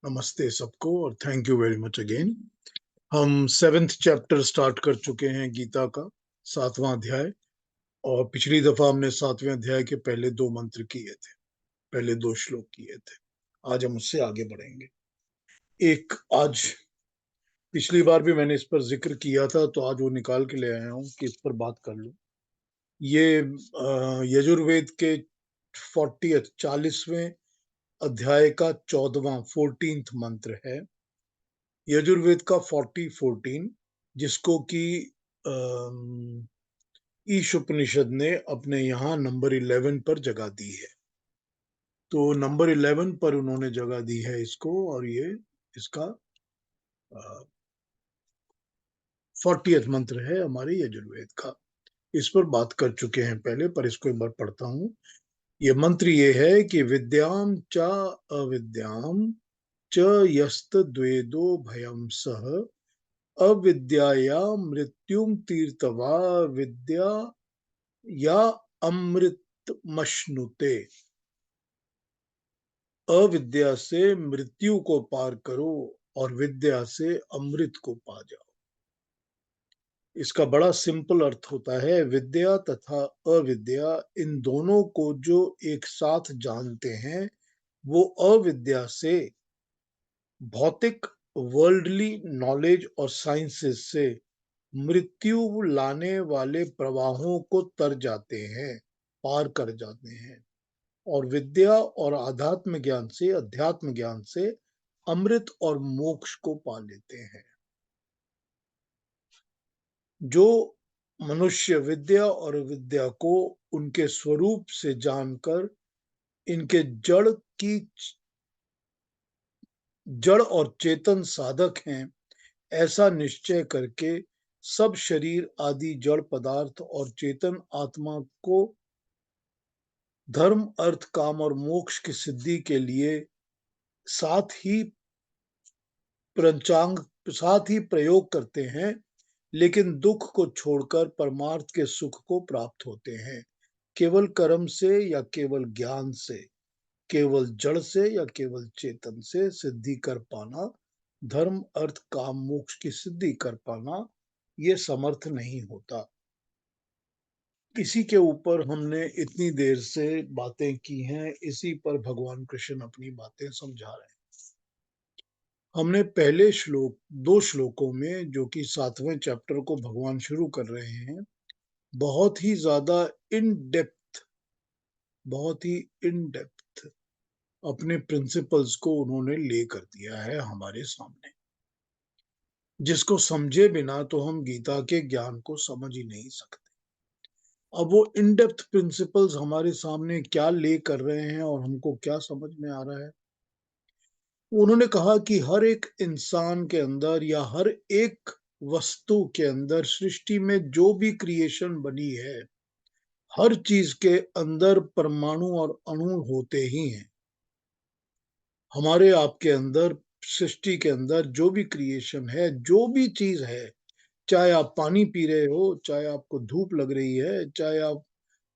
नमस्ते सबको और thank you very much again. हम 7th चैप्टर स्टार्ट कर चुके हैं गीता का 7वां अध्याय। और पिछली दफा हमने 7वें अध्याय के पहले 2 मंत्र किए थे, पहले 2 श्लोक किए थे। आज हम उससे आगे बढ़ेंगे। एक आज पिछली बार भी मैंने इस पर जिक्र किया था, तो आज वो निकाल के ले आया हूं कि इस पर बात कर लूं। ये यजुर्वेद के 40वें अध्याय का 14वां मंत्र है। यजुर्वेद का 14 जिसको कि ईश उपनिषद ने अपने यहाँ नंबर 11 पर जगह दी है। तो नंबर 11 पर उन्होंने जगह दी है इसको, और ये इसका 40th मंत्र है हमारे यजुर्वेद का। इस पर बात कर चुके हैं पहले, पर इसको एक बार पढ़ता हूं। ये मंत्र ये है कि विद्याम च अविद्याम च यस्त द्वेदो भयम सह अविद्याया मृत्युम तीर्थवा विद्या या अमृतमश्नुते। अविद्या से मृत्यु को पार करो और विद्या से अमृत को पा जाओ। इसका बड़ा सिंपल अर्थ होता है, विद्या तथा अविद्या इन दोनों को जो एक साथ जानते हैं वो अविद्या से भौतिक वर्ल्डली नॉलेज और साइंसेस से मृत्यु लाने वाले प्रवाहों को तर जाते हैं, पार कर जाते हैं, और विद्या और अध्यात्म ज्ञान से अमृत और मोक्ष को पा लेते हैं। जो मनुष्य विद्या और विद्या को उनके स्वरूप से जानकर इनके जड़ और चेतन साधक हैं, ऐसा निश्चय करके सब शरीर आदि जड़ पदार्थ और चेतन आत्मा को धर्म अर्थ काम और मोक्ष की सिद्धि के लिए साथ ही प्रचांग साथ ही प्रयोग करते हैं, लेकिन दुख को छोड़कर परमार्थ के सुख को प्राप्त होते हैं। केवल कर्म से या केवल ज्ञान से, केवल जड़ से या केवल चेतन से सिद्धि कर पाना, धर्म अर्थ काम मोक्ष की सिद्धि कर पाना, ये समर्थ नहीं होता। इसी के ऊपर हमने इतनी देर से बातें की हैं, इसी पर भगवान कृष्ण अपनी बातें समझा रहे हैं। हमने पहले 2 श्लोकों में, जो कि 7वें चैप्टर को भगवान शुरू कर रहे हैं, बहुत ही ज्यादा इन डेप्थ अपने प्रिंसिपल्स को उन्होंने ले कर दिया है हमारे सामने, जिसको समझे बिना तो हम गीता के ज्ञान को समझ ही नहीं सकते। अब वो इन डेप्थ प्रिंसिपल्स हमारे सामने क्या ले कर रहे हैं और हमको क्या समझ में आ रहा है। उन्होंने कहा कि हर एक इंसान के अंदर या हर एक वस्तु के अंदर, सृष्टि में जो भी क्रिएशन बनी है, हर चीज के अंदर परमाणु और अणु होते ही हैं। हमारे आपके अंदर, सृष्टि के अंदर जो भी क्रिएशन है, जो भी चीज है, चाहे आप पानी पी रहे हो, चाहे आपको धूप लग रही है, चाहे आप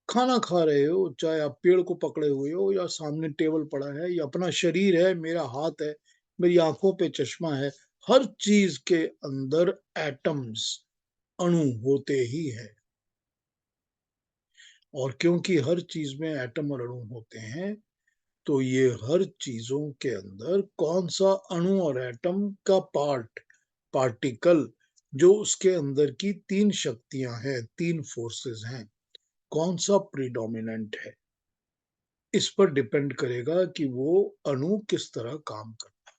खाना खा रहे हो, चाहे आप पेड़ को पकड़े हुए हो, या सामने टेबल पड़ा है, या अपना शरीर है, मेरा हाथ है, मेरी आंखों पे चश्मा है, हर चीज के अंदर एटम्स, अणु होते ही है। और क्योंकि हर चीज में एटम और अणु होते हैं, तो ये हर चीजों के अंदर कौन सा अणु और एटम का पार्टिकल, जो उसके अंदर की 3 शक्तियां हैं, 3 फोर्सेस हैं, कौन सा प्रीडोमिनेंट है, इस पर डिपेंड करेगा कि वो अणु किस तरह काम करता है।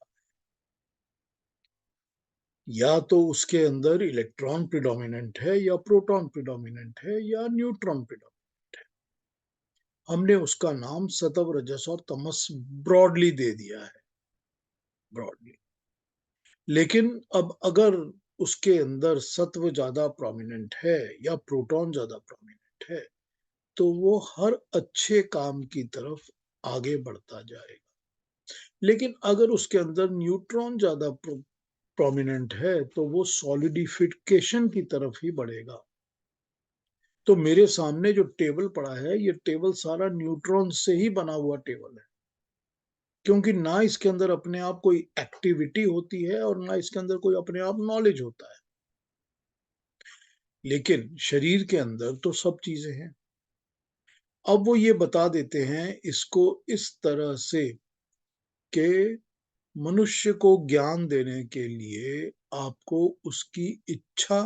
या तो उसके अंदर इलेक्ट्रॉन प्रीडोमिनेंट है, या प्रोटॉन प्रीडोमिनेंट है, या न्यूट्रॉन प्रीडोमिनेंट है। हमने उसका नाम सतव रजस और तमस ब्रॉडली दे दिया है, ब्रॉडली। लेकिन अब अगर उसके अंदर सत्व ज्यादा प्रोमिनेंट है या प्रोटॉन ज्यादा प्रोमिनेंट है, तो वो हर अच्छे काम की तरफ आगे बढ़ता जाएगा। लेकिन अगर उसके अंदर न्यूट्रॉन ज्यादा प्रोमिनेंट है, तो वो सॉलिडिफिकेशन की तरफ ही बढ़ेगा। तो मेरे सामने जो टेबल पड़ा है, ये टेबल सारा न्यूट्रॉन से ही बना हुआ टेबल है। क्योंकि ना इसके अंदर अपने आप कोई एक्टिविटी होती है और ना इसके अंदर कोई अपने आप नॉलेज होता है। लेकिन शरीर के अंदर तो सब चीजें हैं। अब वो ये बता देते हैं इसको इस तरह से कि मनुष्य को ज्ञान देने के लिए आपको उसकी इच्छा,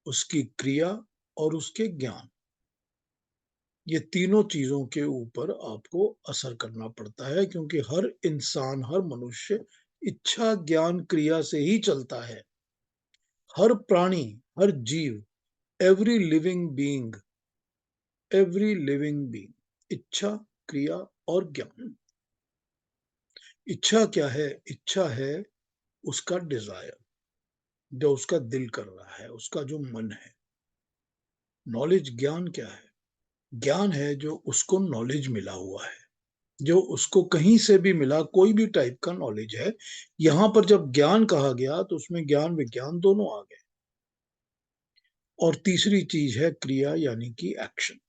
उसकी क्रिया और उसके ज्ञान, ये तीनों चीजों के ऊपर आपको असर करना पड़ता है, क्योंकि हर इंसान, हर मनुष्य इच्छा, ज्ञान, क्रिया से ही चलता है। हर प्राणी, हर जीव, every living being, every living being, इच्छा, क्रिया और ज्ञान। इच्छा क्या है? इच्छा है उसका डिजायर, जो उसका दिल कर रहा है, उसका जो मन है। नॉलेज, ज्ञान क्या है? ज्ञान है जो उसको नॉलेज मिला हुआ है, जो उसको कहीं से भी मिला, कोई भी टाइप का नॉलेज है। यहां पर जब ज्ञान कहा गया तो उसमें ज्ञान विज्ञान दोनों आ गए। और तीसरी चीज है क्रिया, यानी कि एक्शन।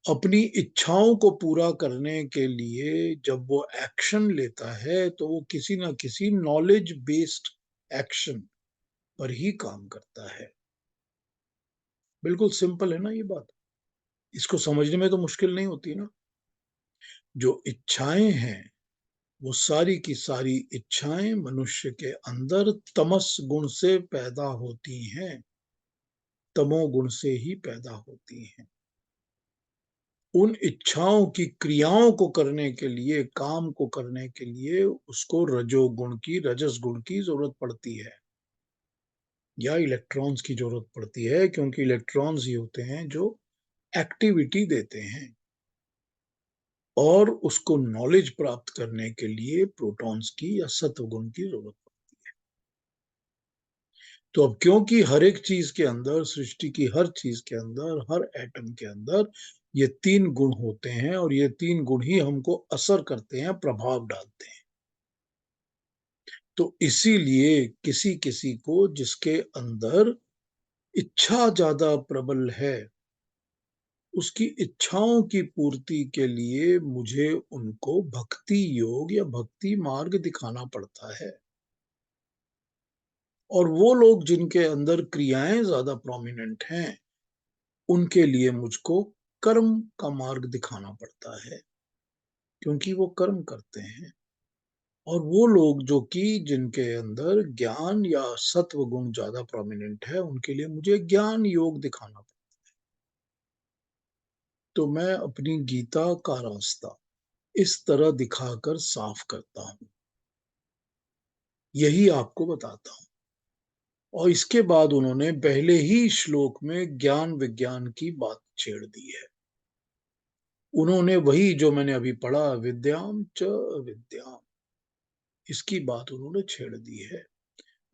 अपनी इच्छाओं को पूरा करने के लिए जब वो एक्शन लेता है तो वो किसी ना किसी नॉलेज बेस्ड एक्शन पर ही काम करता है। बिल्कुल सिंपल है ना ये बात? इसको समझने में तो मुश्किल नहीं होती ना। जो इच्छाएं हैं, वो सारी की सारी इच्छाएं मनुष्य के अंदर तमस गुण से पैदा होती हैं, तमोगुण से ही पैदा होती हैं। उन इच्छाओं की क्रियाओं को करने के लिए, काम को करने के लिए उसको रजोगुण की, रजस गुण की जरूरत पड़ती है, या इलेक्ट्रॉन्स की जरूरत पड़ती है, क्योंकि इलेक्ट्रॉन्स ही होते हैं जो एक्टिविटी देते हैं। और उसको नॉलेज प्राप्त करने के लिए प्रोटॉन्स की या सत्व गुण की जरूरत पड़ती है। तो अब क्योंकि हर एक चीज के अंदर, सृष्टि की हर चीज के अंदर, हर एटम के अंदर ये तीन गुण होते हैं, और ये तीन गुण ही हमको असर करते हैं, प्रभाव डालते हैं। तो इसीलिए किसी किसी को, जिसके अंदर इच्छा ज्यादा प्रबल है, उसकी इच्छाओं की पूर्ति के लिए मुझे उनको भक्ति योग या भक्ति मार्ग दिखाना पड़ता है। और वो लोग जिनके अंदर क्रियाएं ज्यादा प्रोमिनेंट हैं, उनके लिए मुझको कर्म का मार्ग दिखाना पड़ता है, क्योंकि वो कर्म करते हैं। और वो लोग जो कि जिनके अंदर ज्ञान या सत्व गुण ज्यादा प्रोमिनेंट है, उनके लिए मुझे ज्ञान योग दिखाना पड़ता है। तो मैं अपनी गीता का रास्ता इस तरह दिखाकर साफ करता हूं, यही आपको बताता हूं। और इसके बाद उन्होंने पहले ही श्लोक में ज्ञान विज्ञान की बात छेड़ दी है। उन्होंने वही जो मैंने अभी पढ़ा, विद्याम च विद्याम, इसकी बात उन्होंने छेड़ दी है।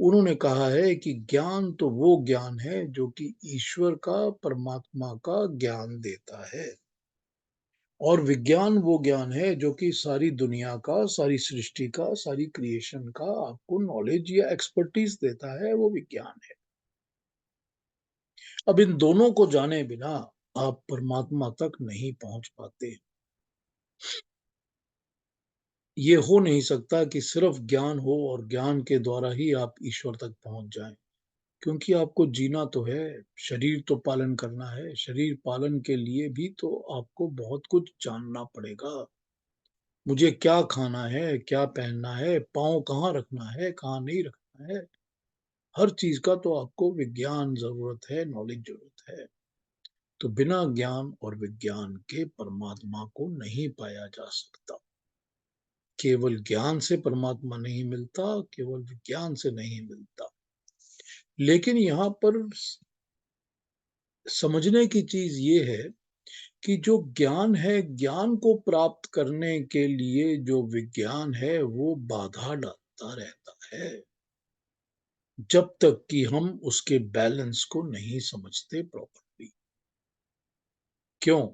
उन्होंने कहा है कि ज्ञान तो वो ज्ञान है जो कि ईश्वर का, परमात्मा का ज्ञान देता है। और विज्ञान वो ज्ञान है जो कि सारी दुनिया का, सारी सृष्टि का, सारी क्रिएशन का आपको नॉलेज या एक्सपर्टीज देता है, वो विज्ञान है। अब इन दोनों को जाने बिना आप परमात्मा तक नहीं पहुंच पाते। ये हो नहीं सकता कि सिर्फ ज्ञान हो और ज्ञान के द्वारा ही आप ईश्वर तक पहुंच जाएं, क्योंकि आपको जीना तो है, शरीर तो पालन करना है। शरीर पालन के लिए भी तो आपको बहुत कुछ जानना पड़ेगा। मुझे क्या खाना है, क्या पहनना है, पाँव कहाँ रखना है, कहाँ नहीं रखना है, हर चीज का तो आपको विज्ञान जरूरत है, नॉलेज जरूरत है। तो बिना ज्ञान और विज्ञान के परमात्मा को नहीं पाया जा सकता। केवल ज्ञान से परमात्मा नहीं मिलता, केवल विज्ञान से नहीं मिलता। लेकिन यहाँ पर समझने की चीज ये है कि जो ज्ञान है, ज्ञान को प्राप्त करने के लिए जो विज्ञान है वो बाधा डालता रहता है, जब तक कि हम उसके बैलेंस को नहीं समझते प्रॉपरली। क्यों?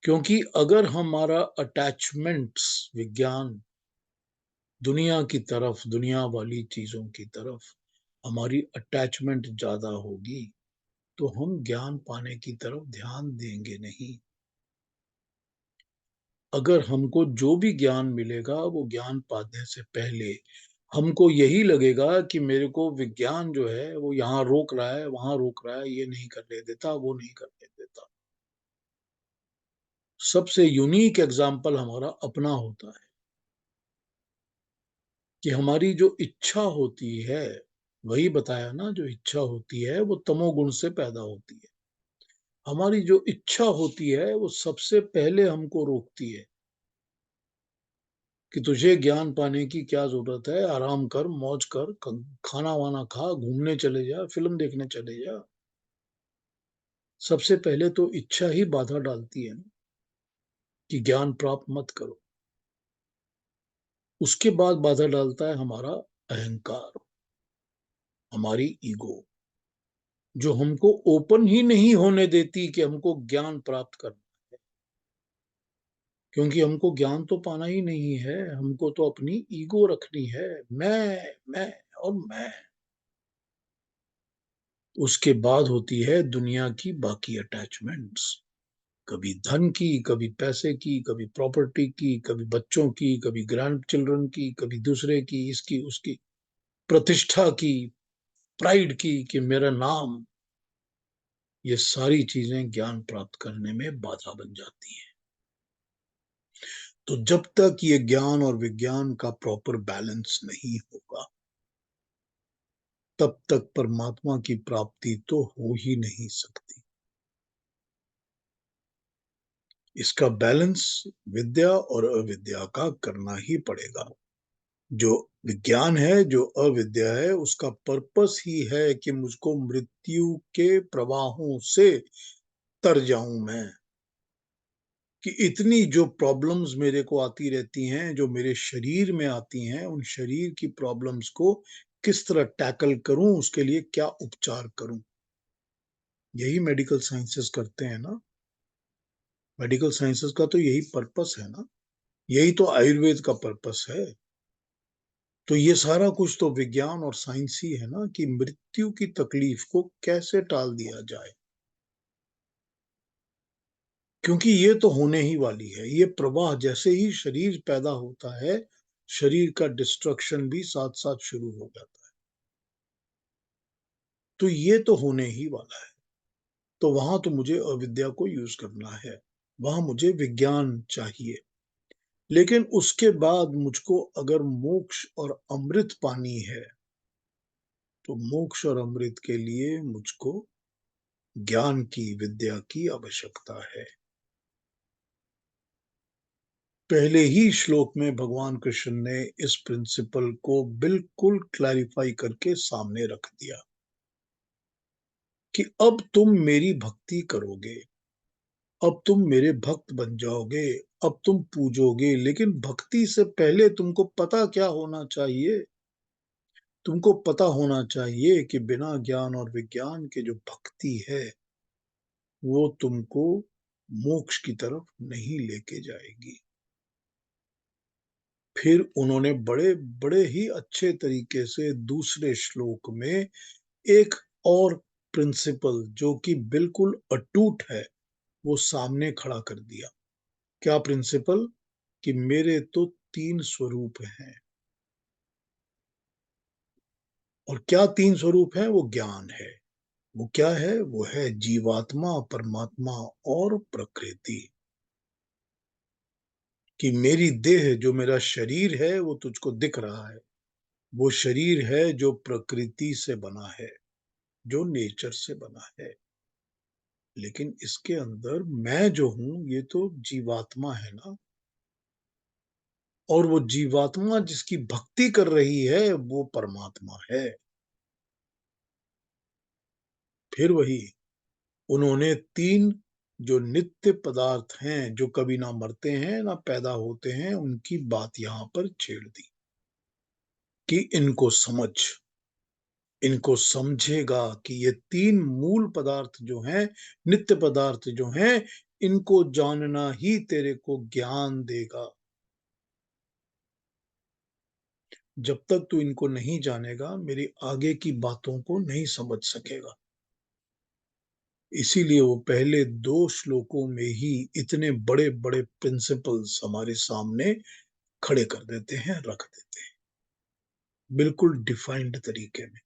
क्योंकि अगर हमारा अटैचमेंट्स विज्ञान, दुनिया की तरफ, दुनिया वाली चीजों की तरफ हमारी अटैचमेंट ज्यादा होगी, तो हम ज्ञान पाने की तरफ ध्यान देंगे नहीं। अगर हमको जो भी ज्ञान मिलेगा, वो ज्ञान पाने से पहले हमको यही लगेगा कि मेरे को विज्ञान जो है, वो यहाँ रोक रहा है, वहाँ रोक रहा है, ये नहीं करने देता, वो नहीं करने देता। सबसे यूनिक एग्जाम्पल हमारा अपना होता है कि हमारी जो इच्छा होती है, वही बताया ना, जो इच्छा होती है वो तमोगुण से पैदा होती है। हमारी जो इच्छा होती है वो सबसे पहले हमको रोकती है कि तुझे ज्ञान पाने की क्या जरूरत है, आराम कर, मौज कर, खाना वाना खा, घूमने चले जा, फिल्म देखने चले जा। सबसे पहले तो इच्छा ही बाधा डालती है ना, कि ज्ञान प्राप्त मत करो। उसके बाद बाधा डालता है हमारा अहंकार, हमारी ईगो, जो हमको ओपन ही नहीं होने देती कि हमको ज्ञान प्राप्त करना है। क्योंकि हमको ज्ञान तो पाना ही नहीं है, हमको तो अपनी ईगो रखनी है। मैं और मैं। उसके बाद होती है दुनिया की बाकी अटैचमेंट्स, कभी धन की, कभी पैसे की, कभी प्रॉपर्टी की, कभी बच्चों की, कभी ग्रैंड चिल्ड्रन की, कभी दूसरे की, इसकी उसकी, प्रतिष्ठा की, प्राइड की, कि मेरा नाम। ये सारी चीजें ज्ञान प्राप्त करने में बाधा बन जाती हैं। तो जब तक ये ज्ञान और विज्ञान का प्रॉपर बैलेंस नहीं होगा, तब तक परमात्मा की प्राप्ति तो हो ही नहीं सकती। इसका बैलेंस विद्या और अविद्या का करना ही पड़ेगा। जो विज्ञान है, जो अविद्या है, उसका पर्पस ही है कि मुझको मृत्यु के प्रवाहों से तर जाऊं मैं। कि इतनी जो प्रॉब्लम्स मेरे को आती रहती हैं, जो मेरे शरीर में आती हैं, उन शरीर की प्रॉब्लम्स को किस तरह टैकल करूं, उसके लिए क्या उपचार करूं। यही मेडिकल साइंसेस करते हैं ना। मेडिकल साइंसेस का तो यही पर्पस है ना। यही तो आयुर्वेद का पर्पस है। तो ये सारा कुछ तो विज्ञान और साइंस ही है ना, कि मृत्यु की तकलीफ को कैसे टाल दिया जाए। क्योंकि ये तो होने ही वाली है। ये प्रवाह जैसे ही शरीर पैदा होता है, शरीर का डिस्ट्रक्शन भी साथ साथ शुरू हो जाता है। तो ये तो होने ही वाला है। तो वहां तो मुझे अविद्या को यूज करना है, वहां मुझे विज्ञान चाहिए। लेकिन उसके बाद मुझको अगर मोक्ष और अमृत पानी है, तो मोक्ष और अमृत के लिए मुझको ज्ञान की, विद्या की आवश्यकता है। पहले ही श्लोक में भगवान कृष्ण ने इस प्रिंसिपल को बिल्कुल क्लैरिफाई करके सामने रख दिया कि अब तुम मेरी भक्ति करोगे, अब तुम मेरे भक्त बन जाओगे, अब तुम पूजोगे। लेकिन भक्ति से पहले तुमको पता क्या होना चाहिए? तुमको पता होना चाहिए कि बिना ज्ञान और विज्ञान के जो भक्ति है, वो तुमको मोक्ष की तरफ नहीं लेके जाएगी। फिर उन्होंने बड़े बड़े ही अच्छे तरीके से दूसरे श्लोक में एक और प्रिंसिपल, जो कि बिल्कुल अटूट है, वो सामने खड़ा कर दिया। क्या प्रिंसिपल? कि मेरे तो तीन स्वरूप हैं। और क्या तीन स्वरूप है? वो ज्ञान है। वो क्या है? वो है जीवात्मा, परमात्मा और प्रकृति। कि मेरी देह, जो मेरा शरीर है, वो तुझको दिख रहा है। वो शरीर है जो प्रकृति से बना है, जो नेचर से बना है। लेकिन इसके अंदर मैं जो हूं, ये तो जीवात्मा है ना। और वो जीवात्मा जिसकी भक्ति कर रही है, वो परमात्मा है। फिर वही उन्होंने तीन जो नित्य पदार्थ हैं, जो कभी ना मरते हैं ना पैदा होते हैं, उनकी बात यहां पर छेड़ दी कि इनको समझेगा कि ये तीन मूल पदार्थ जो हैं, नित्य पदार्थ जो हैं, इनको जानना ही तेरे को ज्ञान देगा। जब तक तू इनको नहीं जानेगा, मेरी आगे की बातों को नहीं समझ सकेगा। इसीलिए वो पहले 2 श्लोकों में ही इतने बड़े-बड़े प्रिंसिपल्स हमारे सामने खड़े कर देते हैं, रख देते हैं, बिल्कुल डिफाइंड तरीके में।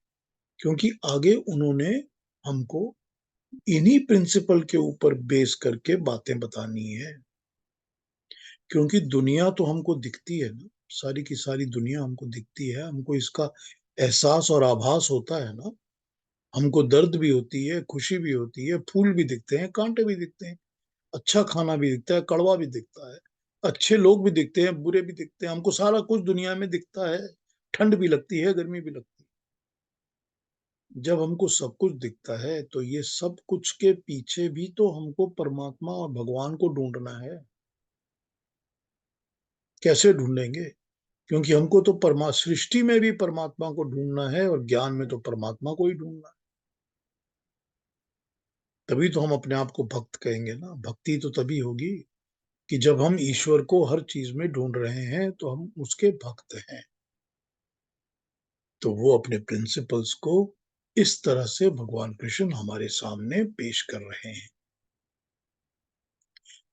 क्योंकि आगे उन्होंने हमको इन्हीं प्रिंसिपल के ऊपर बेस करके बातें बतानी है। क्योंकि दुनिया तो हमको दिखती है ना, सारी की सारी दुनिया हमको दिखती है, हमको इसका एहसास और आभास होता है ना। हमको दर्द भी होती है, खुशी भी होती है, फूल भी दिखते हैं, कांटे भी दिखते हैं, अच्छा खाना भी दिखता है, कड़वा भी दिखता है, अच्छे लोग भी दिखते हैं, बुरे भी दिखते हैं, हमको सारा कुछ दुनिया में दिखता है, ठंड भी लगती है, गर्मी भी लगती है। जब हमको सब कुछ दिखता है, तो ये सब कुछ के पीछे भी तो हमको परमात्मा और भगवान को ढूँढना है। कैसे ढूँढेंगे? क्योंकि हमको तो सृष्टि में भी परमात्मा को ढूँढना है और ज्ञान में तो परमात्मा को ही ढूँढना है। तभी तो हम अपने आप को भक्त कहेंगे ना, भक्ति तो तभी होगी कि जब हम ईश्वर को हर चीज़ में ढूँढ रहे हैं, तो हम उसके भक्त हैं। तो वो अपने प्रिंसिपल्स को इस तरह से भगवान कृष्ण हमारे सामने पेश कर रहे हैं।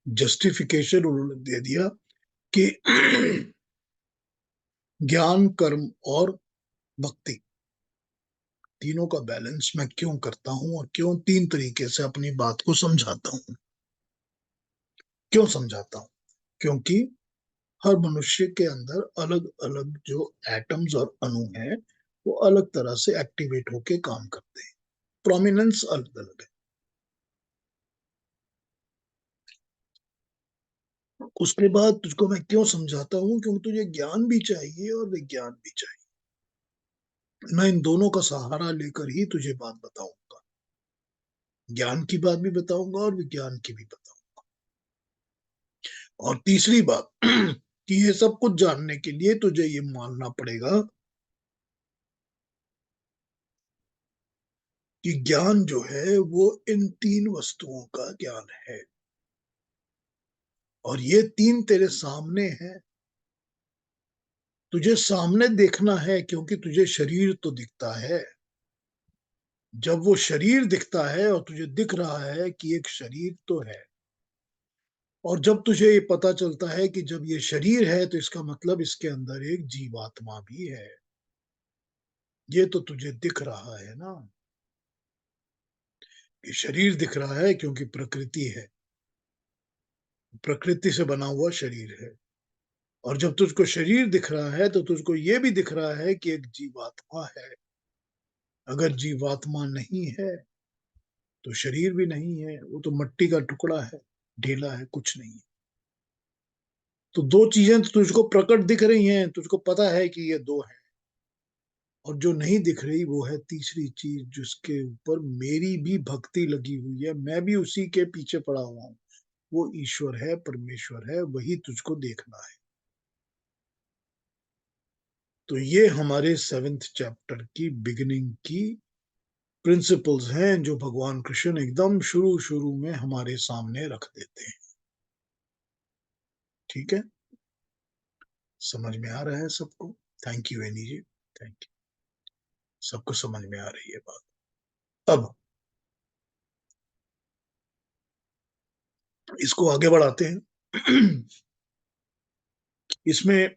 जस्टिफिकेशन उन्होंने दे दिया कि ज्ञान, कर्म और भक्ति तीनों का बैलेंस मैं क्यों करता हूं और क्यों 3 तरीके से अपनी बात को समझाता हूं। क्यों समझाता हूं? क्योंकि हर मनुष्य के अंदर अलग-अलग जो एटम्स और अणु हैं, वो अलग तरह से एक्टिवेट होके काम करते हैं। प्रोमिनेंस अलग-अलग है। उसके बाद तुझको मैं क्यों समझाता हूँ? क्योंकि तुझे ज्ञान भी चाहिए और विज्ञान भी चाहिए। मैं इन दोनों का सहारा लेकर ही तुझे बात बताऊंगा। ज्ञान की बात भी बताऊंगा और विज्ञान की भी बताऊंगा। और तीसरी बात कि ये सब कुछ जानने के लिए तुझे ये मानना पड़ेगा कि ज्ञान जो है वो इन 3 वस्तुओं का ज्ञान है और ये 3 तेरे सामने है। तुझे सामने देखना है क्योंकि तुझे शरीर तो दिखता है। जब वो शरीर दिखता है और तुझे दिख रहा है कि एक शरीर तो है, और जब तुझे ये पता चलता है कि जब ये शरीर है तो इसका मतलब इसके अंदर एक जीवात्मा भी है। ये तो तुझे दिख रहा है ना। ये शरीर दिख रहा है क्योंकि प्रकृति है, प्रकृति से बना हुआ शरीर है। और जब तुझको शरीर दिख रहा है तो तुझको ये भी दिख रहा है कि एक जीवात्मा है। अगर जीवात्मा नहीं है तो शरीर भी नहीं है, वो तो मट्टी का टुकड़ा है, ढेला है, कुछ नहीं है। तो 2 चीजें तो तुझको प्रकट दिख रही हैं, तुझको पता है कि ये 2 हैं। और जो नहीं दिख रही वो है तीसरी चीज, जिसके ऊपर मेरी भी भक्ति लगी हुई है, मैं भी उसी के पीछे पड़ा हुआ हूँ। वो ईश्वर है, परमेश्वर है, वही तुझको देखना है। तो ये हमारे 7th चैप्टर की बिगिनिंग की प्रिंसिपल्स हैं जो भगवान कृष्ण एकदम शुरू शुरू में हमारे सामने रख देते हैं। ठीक है, समझ में आ रहा है सबको? Thank you Annie ji, thank you. सबको समझ में आ रही है बात। अब इसको आगे बढ़ाते हैं। इसमें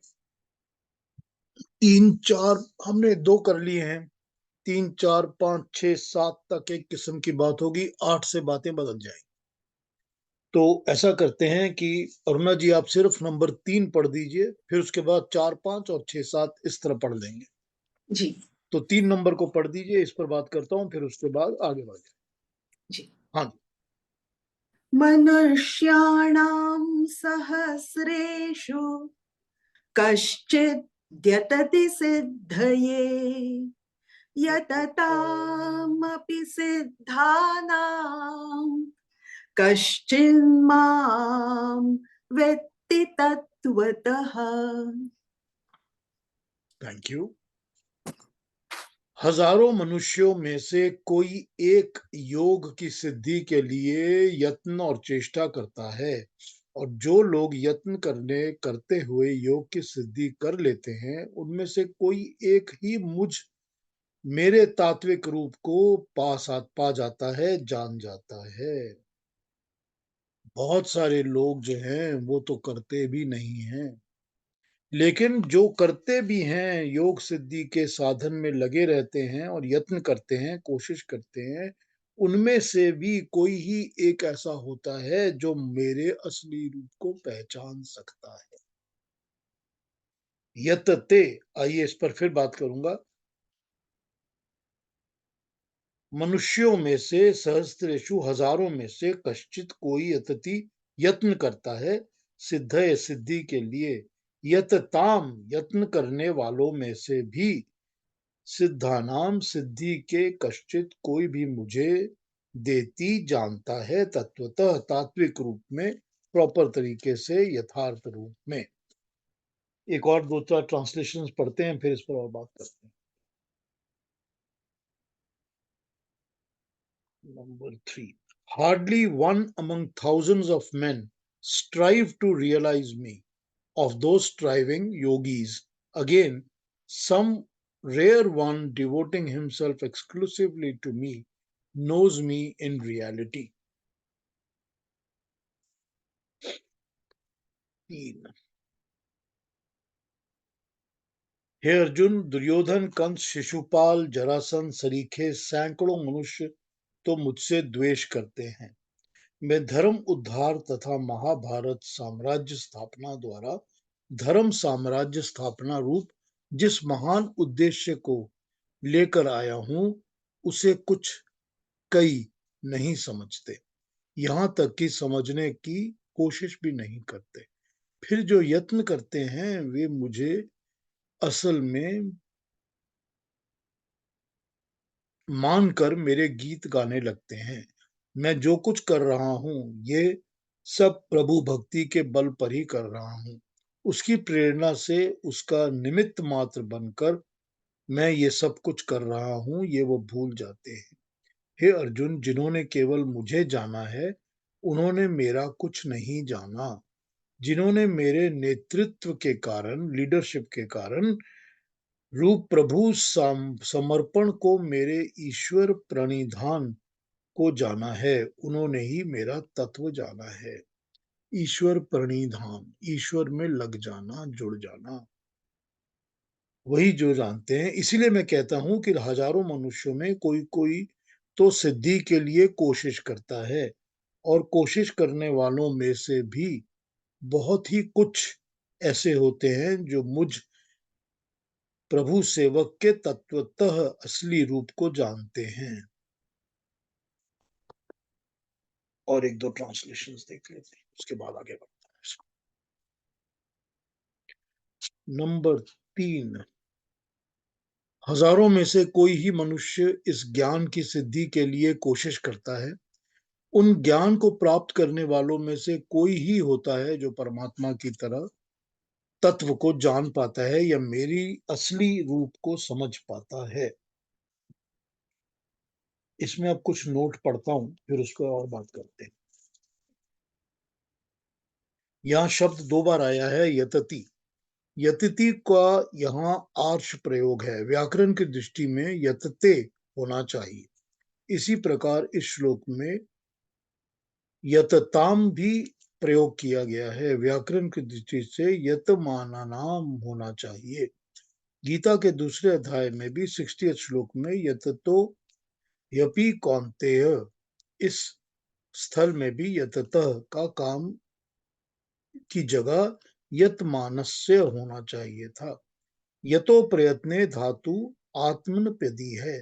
3 4 हमने 2 कर लिए हैं। 3 4 5 6 7 तक एक किस्म की बात होगी, 8 से बातें बदल जाएंगी। तो ऐसा करते हैं कि अरुणा जी आप सिर्फ नंबर 3 पढ़ दीजिए, फिर उसके बाद 4 5 और 6 7 इस तरह पढ़ लेंगे। जी तो 3 नंबर को पढ़ दीजिए, इस पर बात करता हूँ, फिर उसके बाद आगे बढ़ जाए। जी हाँ जी। मनुष्याणां सहस्रेषु कश्चिद्यतति सिद्धये यततामपि सिद्धानां कश्चिन्मां वेत्ति तत्त्वतः। Thank you. हजारों मनुष्यों में से कोई एक योग की सिद्धि के लिए यत्न और चेष्टा करता है, और जो लोग यत्न करते हुए योग की सिद्धि कर लेते हैं, उनमें से कोई एक ही मुझ मेरे तात्विक रूप को पा जाता है, जान जाता है। बहुत सारे लोग जो हैं वो तो करते भी नहीं हैं, लेकिन जो करते भी हैं, योग सिद्धि के साधन में लगे रहते हैं और यत्न करते हैं, कोशिश करते हैं, उनमें से भी कोई ही एक ऐसा होता है जो मेरे असली रूप को पहचान सकता है। यतते, आइए इस पर फिर बात करूंगा। मनुष्यों में से सहस्त्रेषु, हजारों में से कश्चित कोई यतति, यत्न करता है, सिद्धय, सिद्धि के लिए। यतताम, यत्न करने वालों में से भी, सिद्धानाम, सिद्धि के कश्चित कोई भी मुझे देती जानता है, तत्वतः, तात्विक रूप में, प्रॉपर तरीके से, यथार्थ रूप में। एक और दो चार ट्रांसलेशंस पढ़ते हैं, फिर इस पर और बात करते हैं। Number 3. Hardly one among thousands of men strive to realize me. Of those striving yogis, again, some rare one devoting himself exclusively to me knows me in reality. 3. हे अर्जुन, दुर्योधन, कंस, शिशुपाल, जरासंध सरीखे सैकड़ों मनुष्य तो मुझसे द्वेष करते हैं। मैं धर्म उद्धार तथा महाभारत साम्राज्य स्थापना द्वारा धर्म साम्राज्य स्थापना रूप जिस महान उद्देश्य को लेकर आया हूं, उसे कुछ कई नहीं समझते, यहां तक कि समझने की कोशिश भी नहीं करते। फिर जो यत्न करते हैं वे मुझे असल में मानकर मेरे गीत गाने लगते हैं। मैं जो कुछ कर रहा हूं, ये सब प्रभु भक्ति के बल पर ही कर रहा हूं। उसकी प्रेरणा से, उसका निमित्त मात्र बनकर मैं ये सब कुछ कर रहा हूं, ये वो भूल जाते हैं। हे अर्जुन, जिन्होंने केवल मुझे जाना है, उन्होंने मेरा कुछ नहीं जाना। जिन्होंने मेरे नेतृत्व के कारण, लीडरशिप के कारण, रूप प्रभु समर्पण को, मेरे ईश्वर प्रणिधान को जाना है, उन्होंने ही मेरा तत्व जाना है। ईश्वर प्रणिधान, ईश्वर में लग जाना, जुड़ जाना, वही जो जानते हैं। इसीलिए मैं कहता हूं कि हजारों मनुष्यों में कोई कोई तो सिद्धि के लिए कोशिश करता है, और कोशिश करने वालों में से भी बहुत ही कुछ ऐसे होते हैं जो मुझ प्रभु सेवक के तत्वतः असली रूप को जानते हैं। और एक दो ट्रांसलेशंस देख लेते हैं, उसके बाद आगे बढ़ते हैं। नंबर 3. हजारों में से कोई ही मनुष्य इस ज्ञान की सिद्धि के लिए कोशिश करता है। उन ज्ञान को प्राप्त करने वालों में से कोई ही होता है जो परमात्मा की तरह तत्व को जान पाता है या मेरी असली रूप को समझ पाता है। इसमें अब कुछ नोट पढ़ता हूं, फिर उसको और बात करते हैं। यहाँ शब्द दो बार आया है, यतति। यतिति का यहाँ आर्ष प्रयोग है। व्याकरण की दृष्टि में यतते होना चाहिए। इसी प्रकार इस श्लोक में यतताम भी प्रयोग किया गया है। व्याकरण की दृष्टि से यतमानानाम होना चाहिए। गीता के दूसरे अध्याय में भी 60 श्लोक में यततो यपि कौन्तेय, इस स्थल में भी यततः का काम की जगह यतमानस्य होना चाहिए था। यतो प्रयत्ने धातु आत्मनेपदी है,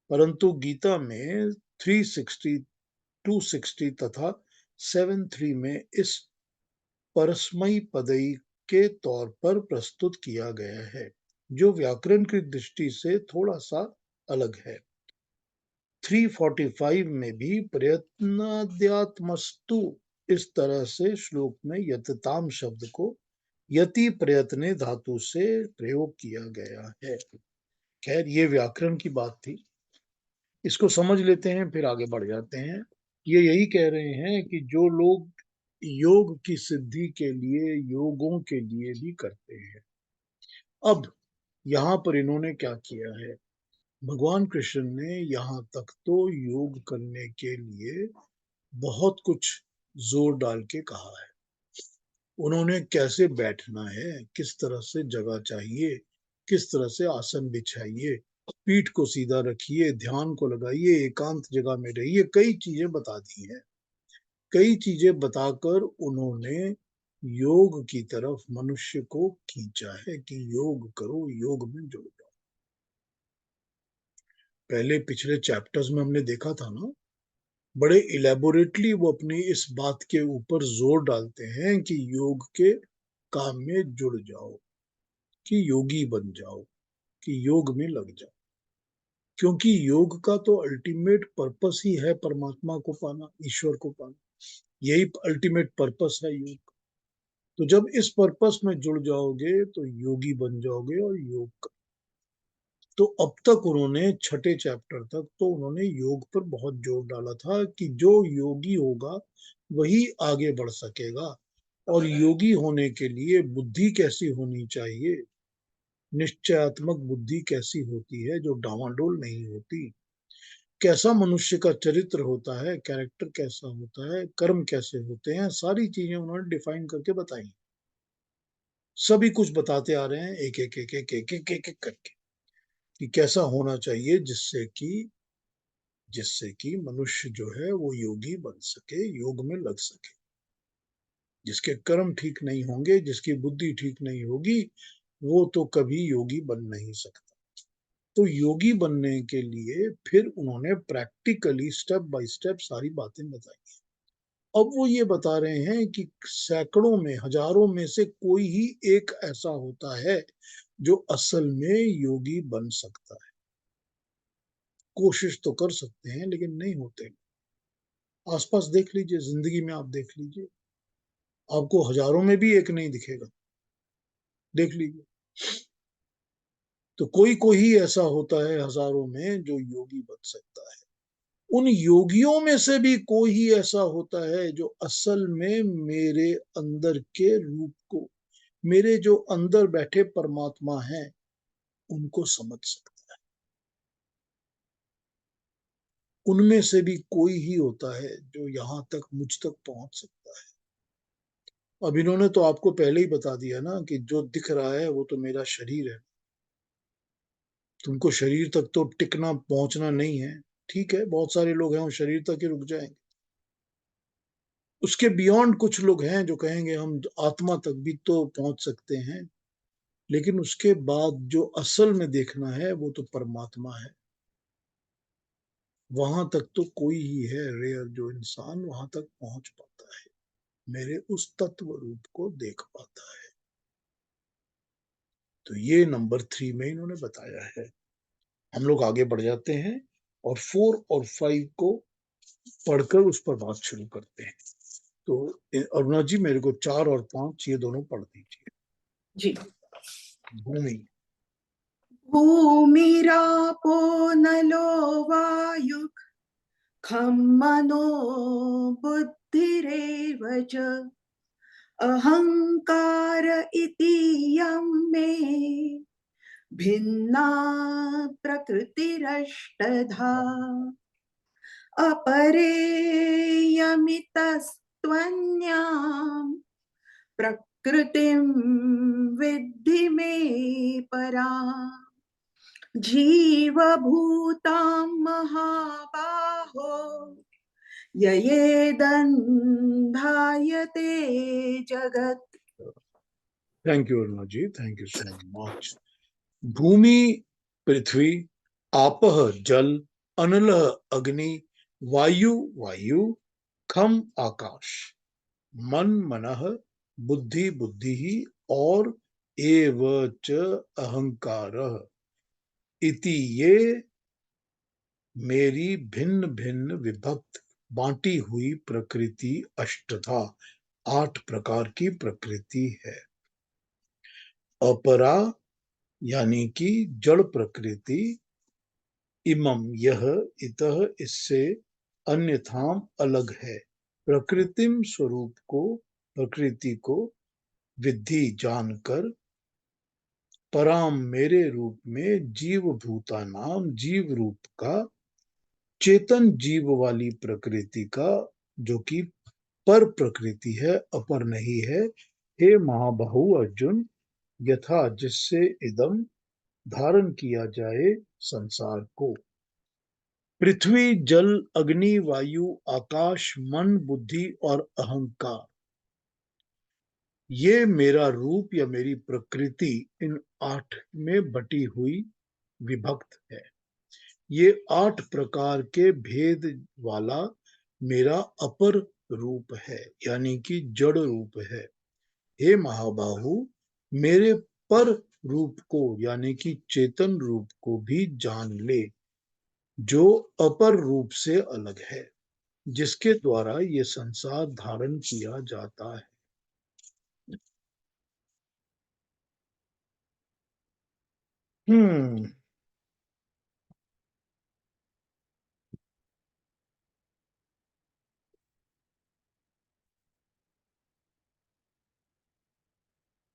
परंतु गीता में 360, 260 तथा 73 में इस परस्मई पदई के तौर पर प्रस्तुत किया गया है, जो व्याकरण की दृष्टि से थोड़ा सा अलग है। 345 में भी प्रयत्नाद्यात्मस्तु, इस तरह से श्लोक में यतताम शब्द को यति प्रयत्ने धातु से प्रयोग किया गया है। खैर, ये व्याकरण की बात थी, इसको समझ लेते हैं, फिर आगे बढ़ जाते हैं। ये यही कह रहे हैं कि जो लोग योग की सिद्धि के लिए, योगों के लिए भी करते हैं। अब यहाँ पर इन्होंने क्या किया है, भगवान कृष्ण ने यहाँ तक तो योग करने के लिए बहुत कुछ जोर डाल के कहा है। उन्होंने कैसे बैठना है, किस तरह से जगह चाहिए, किस तरह से आसन बिछाइए, पीठ को सीधा रखिए, ध्यान को लगाइए, एकांत जगह में रहिए, कई चीजें बता दी हैं। कई चीजें बताकर उन्होंने योग की तरफ मनुष्य को खींचा है कि योग करो, योग में जुड़ जाओ। पहले पिछले चैप्टर्स में हमने देखा था ना, बड़े इलेबोरेटली वो अपनी इस बात के ऊपर जोर डालते हैं कि योग के काम में जुड़ जाओ, कि योगी बन जाओ, कि योग में लग जाओ। क्योंकि योग का तो अल्टीमेट पर्पस ही है परमात्मा को पाना, ईश्वर को पाना। यही अल्टीमेट पर्पस है योग। तो जब इस पर्पस में जुड़ जाओगे तो योगी बन जाओगे और योग कर। तो अब तक उन्होंने छठे चैप्टर तक तो उन्होंने योग पर बहुत जोर डाला था कि जो योगी होगा वही आगे बढ़ सकेगा। और योगी होने के लिए बुद्धि कैसी होनी चाहिए, निश्चयात्मक बुद्धि कैसी होती है जो डावाडोल नहीं होती, कैसा मनुष्य का चरित्र होता है, कैरेक्टर कैसा होता है, कर्म कैसे होते हैं, सारी चीजें उन्होंने डिफाइन करके बताई। सभी कुछ बताते आ रहे हैं एक एक एक एक एक एक एक, एक करके कि कैसा होना चाहिए जिससे कि मनुष्य जो है वो योगी बन सके, योग में लग सके। जिसके कर्म ठीक नहीं होंगे, जिसकी बुद्धि ठीक नहीं होगी, वो तो कभी योगी बन नहीं सकता। तो योगी बनने के लिए फिर उन्होंने प्रैक्टिकली स्टेप बाय स्टेप सारी बातें बताई। अब वो ये बता रहे हैं कि सैकड़ों में, हजारों में से कोई ही एक ऐसा होता है जो असल में योगी बन सकता है। कोशिश तो कर सकते हैं लेकिन नहीं होते। आसपास देख लीजिए, जिंदगी में आप देख लीजिए, आपको हजारों में भी एक नहीं दिखेगा। देख लीजिए। तो कोई कोई ही ऐसा होता है हजारों में जो योगी बन सकता है। उन योगियों में से भी कोई ही ऐसा होता है जो असल में मेरे अंदर के रूप को, मेरे जो अंदर बैठे परमात्मा हैं, उनको समझ सकता है। उनमें से भी कोई ही होता है जो यहां तक, मुझ तक पहुंच सकता है। अब इन्होंने तो आपको पहले ही बता दिया ना कि जो दिख रहा है वो तो मेरा शरीर है। तुमको शरीर तक तो टिकना, पहुंचना नहीं है। ठीक है, बहुत सारे लोग हैं वो शरीर तक ही रुक जाएंगे। उसके बियॉन्ड कुछ लोग हैं जो कहेंगे हम आत्मा तक भी तो पहुंच सकते हैं। लेकिन उसके बाद जो असल में देखना है वो तो परमात्मा है। वहां तक तो कोई ही है रेयर जो इंसान वहां तक पहुंच पाता है, मेरे उस तत्व रूप को देख पाता है। तो ये नंबर 3 में इन्होंने बताया है। हम लोग आगे बढ़ जाते हैं और 4 और 5 को पढ़कर उस पर बात शुरू करते हैं। तो अरुणा जी, मेरे को 4 और 5 ये दोनों पढ़ दीजिए। जी। भूमि। भूमिरापो नलो वायु खं मनो बुद्धिरेव च अहंकार इति यं मे भिन्ना प्रकृतिरष्टधा अपरेयमितस्त्वन्याम् प्रकृतिं विद्धि मे परा जीवभूतां महाबाहो ययेदन्धायते जगत्। Thank you Aruna ji, thank you so much. भूमि पृथ्वी, आपः जल, अनलः अग्नि, वायु वायु, खम आकाश, मन मनः, बुद्धि बुद्धि और एव च अहंकारः इति ये मेरी भिन्न भिन्न विभक्त, बांटी हुई प्रकृति अष्टधा, 8 प्रकार की प्रकृति है। अपरा यानी कि जड़ प्रकृति, इमम यह, इतः इससे, अन्यथाम अलग है, प्रकृतिम स्वरूप को, प्रकृति को, विद्धि जानकर, पराम मेरे रूप में जीव भूता नाम जीव रूप का चेतन जीव वाली प्रकृति का जो कि पर प्रकृति है, अपर नहीं है। हे महाबाहु अर्जुन, यथा जिससे इदम धारण किया जाए संसार को। पृथ्वी जल अग्नि वायु आकाश मन बुद्धि और अहंकार, ये मेरा रूप या मेरी प्रकृति इन 8 में बटी हुई विभक्त है। ये 8 प्रकार के भेद वाला मेरा अपर रूप है, यानी कि जड़ रूप है। हे महाबाहु, मेरे पर रूप को यानी कि चेतन रूप को भी जान ले, जो अपर रूप से अलग है, जिसके द्वारा ये संसार धारण किया जाता है। हम्म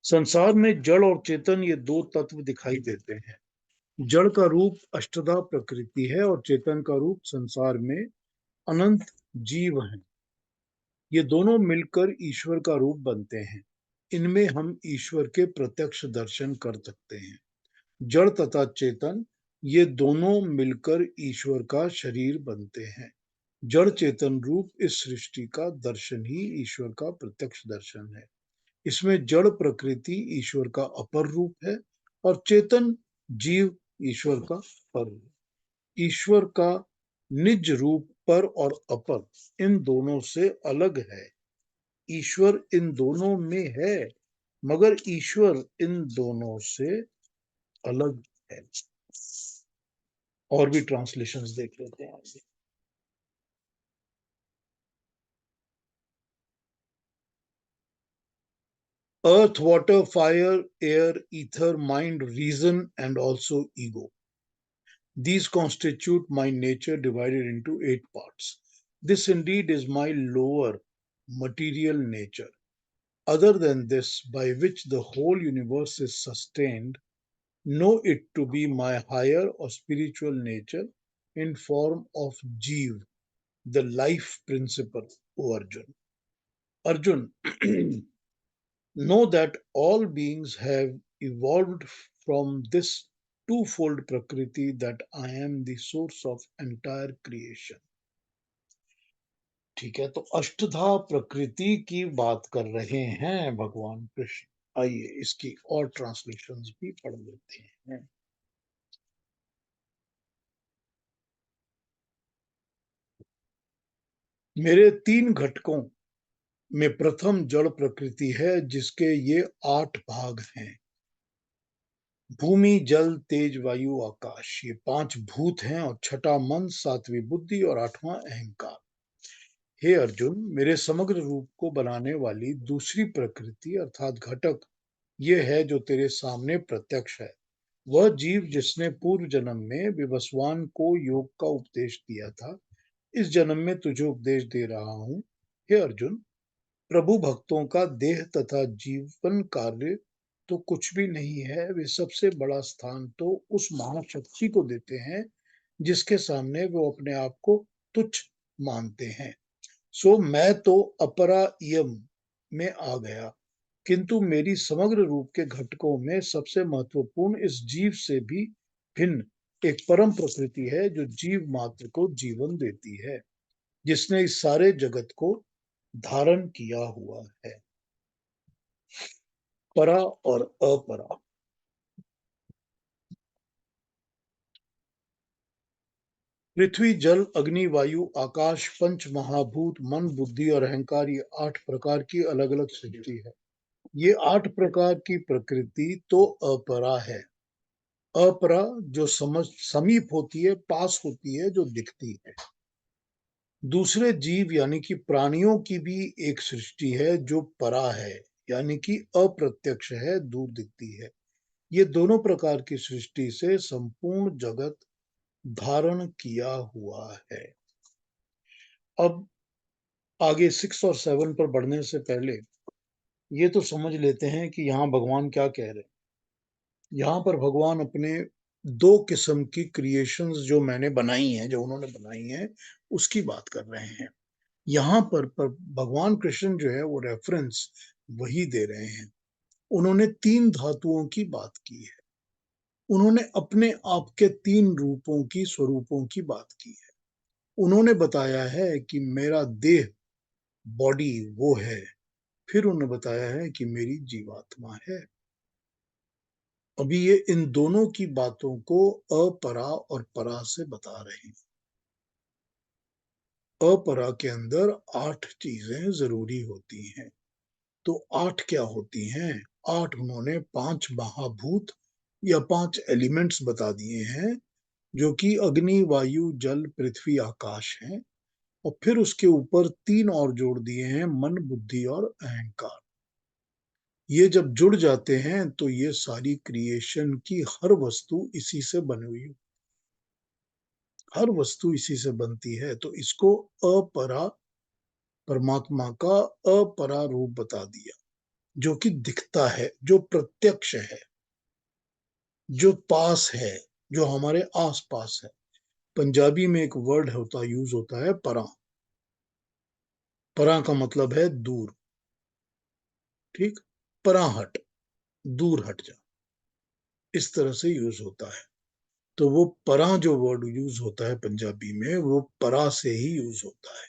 संसार में जड़ और चेतन ये दो तत्व दिखाई देते हैं। जड़ का रूप अष्टधा प्रकृति है और चेतन का रूप संसार में अनंत जीव हैं। ये दोनों मिलकर ईश्वर का रूप बनते हैं। इनमें हम ईश्वर के प्रत्यक्ष दर्शन कर सकते हैं। जड़ तथा चेतन ये दोनों मिलकर ईश्वर का शरीर बनते हैं। जड़ चेतन रूप इस सृष्टि का दर्शन ही ईश्वर का प्रत्यक्ष दर्शन है। इसमें जड़ प्रकृति ईश्वर का अपर रूप है और चेतन जीव ईश्वर का पर रूप। ईश्वर का निज रूप पर और अपर इन दोनों से अलग है। ईश्वर इन दोनों में है, मगर ईश्वर इन दोनों से अलग है। और भी ट्रांसलेशंस देख लेते हैं आगे। Earth, water, fire, air, ether, mind, reason, and also ego. These constitute my nature divided into 8 parts. This indeed is my lower material nature. Other than this, by which the whole universe is sustained, know it to be my higher or spiritual nature in form of Jeev, the life principle, O Arjun. Arjun, know that all beings have evolved from this twofold Prakriti, that I am the source of entire creation. ठीक है, तो अष्टधा प्रकृति की बात कर रहे हैं भगवान कृष्ण। आइए इसकी और ट्रांसलेशंस भी पढ़ लेते हैं। मेरे 3 घटकों में प्रथम जड़ प्रकृति है, जिसके ये 8 भाग हैं। भूमि जल तेज वायु आकाश, ये 5 भूत हैं, और छठा मन, सातवीं बुद्धि और 8वां अहंकार। हे अर्जुन, मेरे समग्र रूप को बनाने वाली दूसरी प्रकृति अर्थात घटक ये है जो तेरे सामने प्रत्यक्ष है। वह जीव जिसने पूर्व जन्म में विवस्वान को योग का उपदेश दिया था, इस जन्म में तुझे उपदेश दे रहा हूं। हे अर्जुन, प्रभु भक्तों का देह तथा जीवन कार्य तो कुछ भी नहीं है। वे सबसे बड़ा स्थान तो उस महाशक्ति को देते हैं जिसके सामने वो अपने आप को तुच्छ मानते हैं। सो मैं तो अपरायम में आ गया, किंतु मेरी समग्र रूप के घटकों में सबसे महत्वपूर्ण इस जीव से भी भिन्न एक परम प्रकृति है, जो जीव मात्र को जीवन देती है, जिसने इस सारे जगत को धारण किया हुआ है। परा और अपरा। पृथ्वी जल अग्नि वायु आकाश पंच महाभूत मन बुद्धि और अहंकार, ये 8 प्रकार की अलग अलग सृष्टि है। ये 8 प्रकार की प्रकृति तो अपरा है। अपरा जो समझ समीप होती है, पास होती है, जो दिखती है। दूसरे जीव यानी कि प्राणियों की भी एक सृष्टि है जो परा है, यानी कि अप्रत्यक्ष है, दूर दिखती है। ये दोनों प्रकार की सृष्टि से संपूर्ण जगत धारण किया हुआ है। अब आगे 6 और 7 पर बढ़ने से पहले ये तो समझ लेते हैं कि यहाँ भगवान क्या कह रहे हैं। यहाँ पर भगवान अपने 2 किस्म की क्रिएशंस जो मैंने बनाई हैं, जो उन्होंने बनाई हैं, उसकी बात कर रहे हैं। यहाँ पर भगवान कृष्ण जो है वो रेफरेंस वही दे रहे हैं। उन्होंने 3 धातुओं की बात की है। उन्होंने अपने आप के 3 रूपों की, स्वरूपों की बात की है। उन्होंने बताया है कि मेरा देह, बॉडी वो है। फिर उन्होंने बताया है कि मेरी जीवात्मा है। अभी ये इन दोनों की बातों को अपरा और परा से बता रहे हैं। अपरा के अंदर 8 चीजें जरूरी होती हैं। तो 8 क्या होती हैं? 8 उन्होंने 5 महाभूत या 5 एलिमेंट्स बता दिए हैं, जो कि अग्नि, वायु, जल, पृथ्वी, आकाश हैं। और फिर उसके ऊपर 3 और जोड़ दिए हैं, मन, बुद्धि और अहंकार। ये जब जुड़ जाते हैं तो ये सारी क्रिएशन की हर वस्तु इसी से बनी हुई, हर वस्तु इसी से बनती है। तो इसको अपरा, परमात्मा का अपरा रूप बता दिया, जो कि दिखता है, जो प्रत्यक्ष है, जो पास है, जो हमारे आस पास है। पंजाबी में एक वर्ड होता, यूज होता है, परा। परा का मतलब है दूर। ठीक, परा हट, दूर हट जा, इस तरह से यूज होता है। तो वो परा जो वर्ड यूज होता है पंजाबी में, वो परा से ही यूज होता है।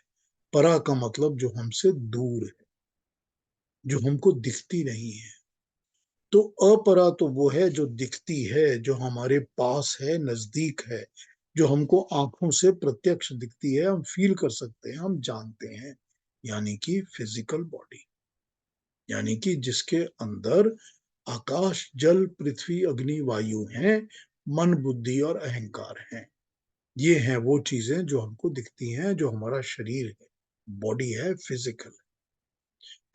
परा का मतलब जो हमसे दूर है, जो हमको दिखती नहीं है। तो अपरा तो वो है जो दिखती है, जो हमारे पास है, नजदीक है, जो हमको आंखों से प्रत्यक्ष दिखती है, हम फील कर सकते हैं, हम जानते हैं। यानी कि फिजिकल बॉडी, यानी कि जिसके अंदर आकाश, जल, पृथ्वी, अग्नि, वायु हैं, मन, बुद्धि और अहंकार हैं। ये हैं वो चीजें जो हमको दिखती हैं, जो हमारा शरीर है, बॉडी है, फिजिकल।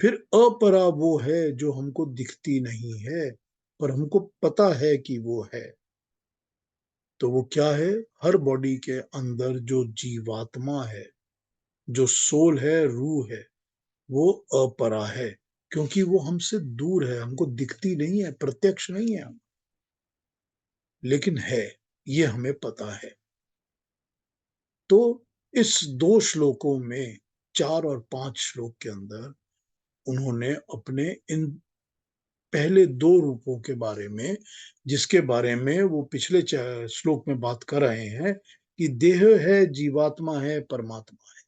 फिर अपरा वो है जो हमको दिखती नहीं है, पर हमको पता है कि वो है। तो वो क्या है? हर बॉडी के अंदर जो जीवात्मा है, जो सोल है, रूह है, वो अपरा है। क्योंकि वो हमसे दूर है, हमको दिखती नहीं है, प्रत्यक्ष नहीं है, लेकिन है, ये हमें पता है। तो इस 2 श्लोकों में, 4 और 5 श्लोक के अंदर, उन्होंने अपने इन पहले 2 रूपों के बारे में, जिसके बारे में वो पिछले श्लोक में बात कर रहे हैं कि देह है, जीवात्मा है, परमात्मा है,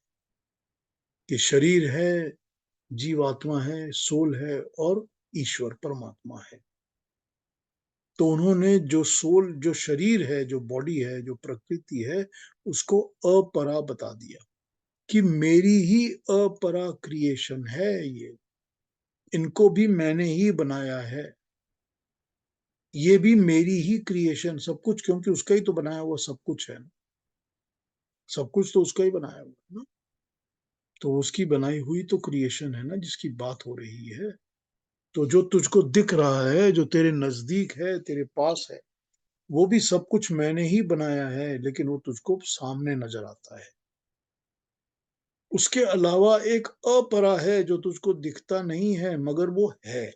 कि शरीर है, जीवात्मा है, सोल है और ईश्वर परमात्मा है। तो उन्होंने जो सोल, जो शरीर है, जो बॉडी है, जो प्रकृति है, उसको अपरा बता दिया कि मेरी ही अपरा क्रिएशन है ये, इनको भी मैंने ही बनाया है, ये भी मेरी ही क्रिएशन, सब कुछ, क्योंकि उसका ही तो बनाया हुआ सब कुछ है ना, सब कुछ तो उसका ही बनाया हुआ है ना। तो उसकी बनाई हुई तो क्रिएशन है ना, जिसकी बात हो रही है। तो जो तुझको दिख रहा है, जो तेरे नजदीक है, तेरे पास है, वो भी सब कुछ मैंने ही बनाया है, लेकिन वो तुझको सामने नजर आता है। उसके अलावा एक अपरा है जो तुझको दिखता नहीं है, मगर वो है,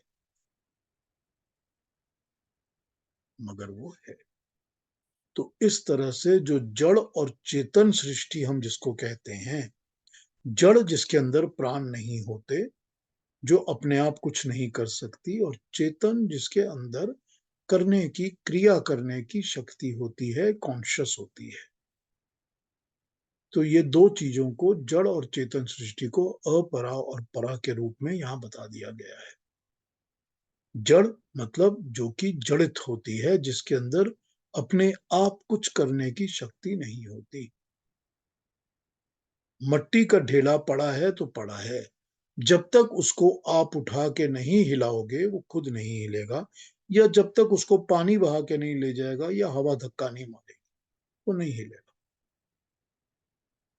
मगर वो है। तो इस तरह से जो जड़ और चेतन सृष्टि हम जिसको कहते हैं, जड़ जिसके अंदर प्राण नहीं होते, जो अपने आप कुछ नहीं कर सकती, और चेतन जिसके अंदर करने की, क्रिया करने की शक्ति होती है, कॉन्शियस होती है। तो ये 2 चीजों को, जड़ और चेतन सृष्टि को, अपरा और परा के रूप में यहां बता दिया गया है। जड़ मतलब जो कि जड़ित होती है, जिसके अंदर अपने आप कुछ करने की शक्ति नहीं होती। मट्टी का ढेला पड़ा है तो पड़ा है, जब तक उसको आप उठा के नहीं हिलाओगे, वो खुद नहीं हिलेगा। या जब तक उसको पानी बहा के नहीं ले जाएगा, या हवा धक्का नहीं मारेगी, वो नहीं हिलेगा।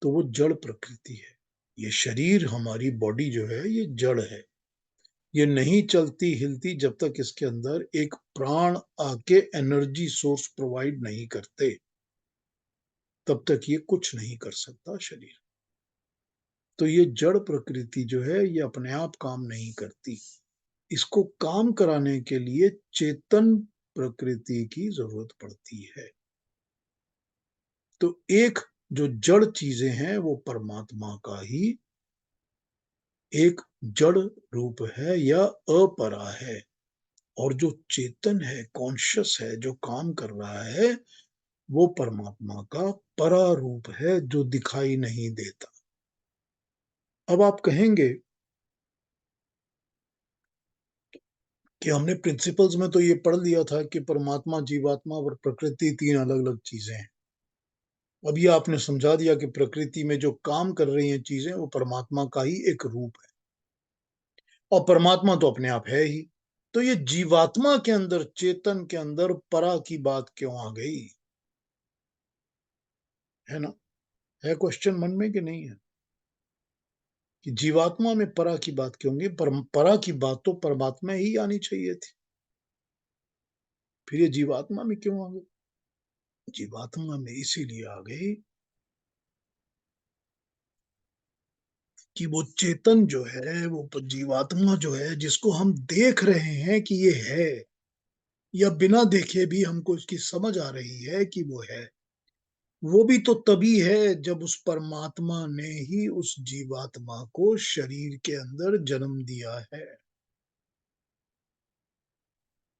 तो वो जड़ प्रकृति है। ये शरीर, हमारी बॉडी जो है, ये जड़ है। ये नहीं चलती हिलती जब तक इसके अंदर एक प्राण आके एनर्जी सोर्स प्रोवाइड नहीं करते, तब तक ये कुछ नहीं कर सकता शरीर। तो ये जड़ प्रकृति जो है, ये अपने आप काम नहीं करती। इसको काम कराने के लिए चेतन प्रकृति की जरूरत पड़ती है। तो एक जो जड़ चीजें हैं वो परमात्मा का ही एक जड़ रूप है या अपरा है, और जो चेतन है, कॉन्शियस है, जो काम कर रहा है, वो परमात्मा का परा रूप है जो दिखाई नहीं देता। अब आप कहेंगे कि हमने प्रिंसिपल्स में तो ये पढ़ लिया था कि परमात्मा, जीवात्मा और प्रकृति तीन अलग अलग चीजें हैं। अब ये आपने समझा दिया कि प्रकृति में जो काम कर रही हैं चीजें वो परमात्मा का ही एक रूप है, और परमात्मा तो अपने आप है ही। तो ये जीवात्मा के अंदर, चेतन के अंदर परा की बात क्यों आ गई? है ना? है क्वेश्चन मन में कि नहीं है? कि जीवात्मा में परा की बात क्यों होंगी? परा की बात तो परमात्मा ही आनी चाहिए थी, फिर ये जीवात्मा में क्यों आ गई? जीवात्मा में इसीलिए आ गई कि वो चेतन जो है, वो जीवात्मा जो है, जिसको हम देख रहे हैं कि ये है, या बिना देखे भी हमको इसकी समझ आ रही है कि वो है, वो भी तो तभी है जब उस परमात्मा ने ही उस जीवात्मा को शरीर के अंदर जन्म दिया है।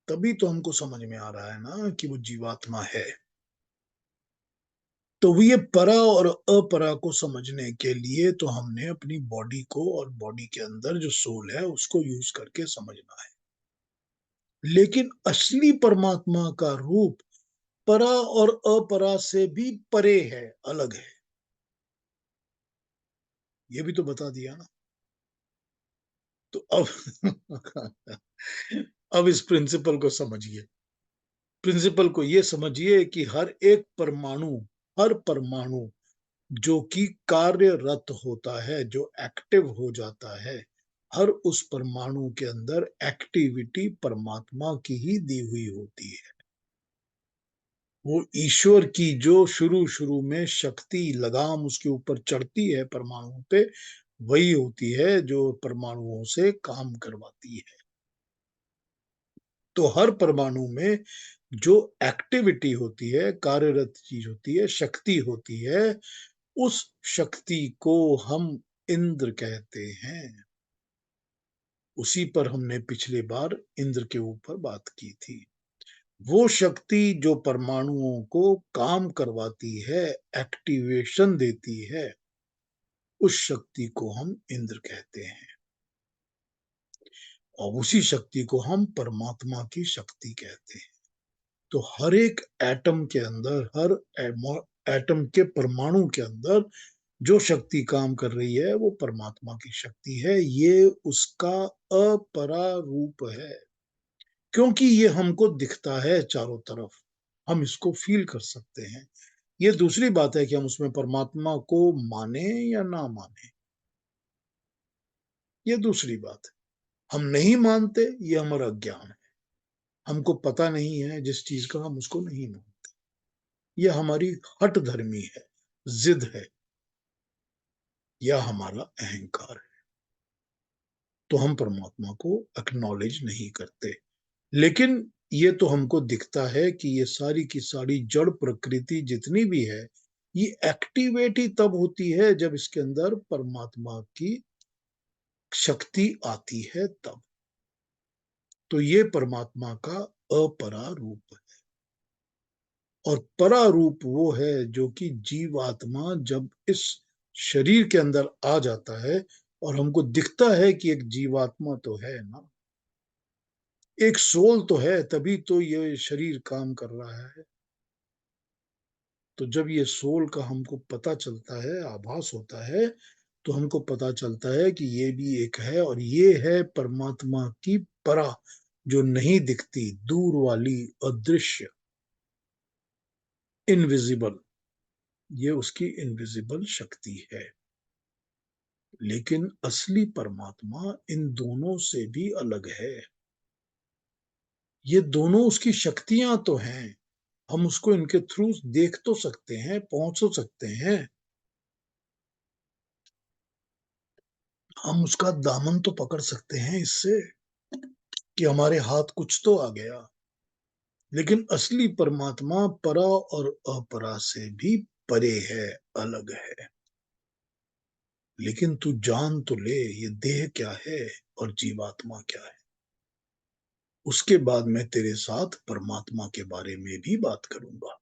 तभी तो हमको समझ में आ रहा है ना कि वो जीवात्मा है। तो ये परा और अपरा को समझने के लिए तो हमने अपनी बॉडी को, और बॉडी के अंदर जो सोल है उसको यूज करके समझना है। लेकिन असली परमात्मा का रूप परा और अपरा से भी परे है, अलग है। ये भी तो बता दिया ना। तो अब अब इस प्रिंसिपल को समझिए। प्रिंसिपल को ये समझिए कि हर परमाणु जो कि कार्यरत होता है, जो एक्टिव हो जाता है, हर उस परमाणु के अंदर एक्टिविटी परमात्मा की ही दी हुई होती है। वो ईश्वर की जो शुरू शुरू में शक्ति, लगाम उसके ऊपर चढ़ती है परमाणु पे, वही होती है जो परमाणुओं से काम करवाती है। तो हर परमाणु में जो एक्टिविटी होती है, कार्यरत चीज होती है, शक्ति होती है, उस शक्ति को हम इंद्र कहते हैं। उसी पर हमने पिछले बार इंद्र के ऊपर बात की थी। वो शक्ति जो परमाणुओं को काम करवाती है, एक्टिवेशन देती है, उस शक्ति को हम इंद्र कहते हैं, और उसी शक्ति को हम परमात्मा की शक्ति कहते हैं। तो हर एक एटम के अंदर, हर एटम के परमाणु के अंदर जो शक्ति काम कर रही है वो परमात्मा की शक्ति है। ये उसका अपरा रूप है, क्योंकि ये हमको दिखता है चारों तरफ, हम इसको फील कर सकते हैं। ये दूसरी बात है कि हम उसमें परमात्मा को माने या ना माने, ये दूसरी बात है। हम नहीं मानते, ये हमारा ज्ञान है। हमको पता नहीं है जिस चीज का, हम उसको नहीं मानते। ये हमारी हठ धर्मी है, जिद है, या हमारा अहंकार है। तो हम परमात्मा को एक्नॉलेज नहीं करते। लेकिन ये तो हमको दिखता है कि ये सारी की सारी जड़ प्रकृति जितनी भी है, ये एक्टिवेट ही तब होती है जब इसके अंदर परमात्मा की शक्ति आती है तब। तो ये परमात्मा का अपरा रूप है। और परा रूप वो है जो कि जीवात्मा जब इस शरीर के अंदर आ जाता है, और हमको दिखता है कि एक जीवात्मा तो है ना, एक सोल तो है, तभी तो ये शरीर काम कर रहा है। तो जब ये सोल का हमको पता चलता है, आभास होता है, तो हमको पता चलता है कि ये भी एक है, और ये है परमात्मा की परा, जो नहीं दिखती, दूर वाली, अदृश्य, इनविजिबल। ये उसकी इनविजिबल शक्ति है। लेकिन असली परमात्मा इन दोनों से भी अलग है। ये दोनों उसकी शक्तियां तो हैं, हम उसको इनके थ्रू देख तो सकते हैं, पहुंच तो सकते हैं, हम उसका दामन तो पकड़ सकते हैं इससे कि हमारे हाथ कुछ तो आ गया। लेकिन असली परमात्मा परा और अपरा से भी परे है, अलग है। लेकिन तू जान तो ले, ये देह क्या है और जीवात्मा क्या है। उसके बाद मैं तेरे साथ परमात्मा के बारे में भी बात करूंगा।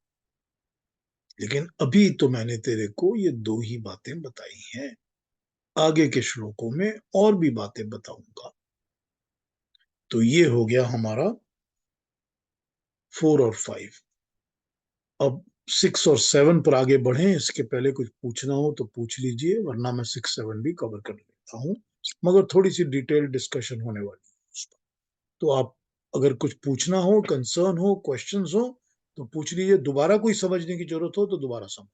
लेकिन अभी तो मैंने तेरे को ये दो ही बातें बताई हैं। आगे के श्लोकों में और भी बातें बताऊंगा। तो ये हो गया हमारा 4 और 5। अब 6 और 7 पर आगे बढ़े। इसके पहले कुछ पूछना हो तो पूछ लीजिए, वरना मैं 6-7 भी कवर कर लेता हूँ। मगर थोड़ी सी डिटेल डिस्कशन होने वाली है उस पर। तो आप अगर कुछ पूछना हो, कंसर्न हो, क्वेश्चंस हो, तो पूछ लीजिए। दोबारा कोई समझने की जरूरत हो तो दोबारा समझ।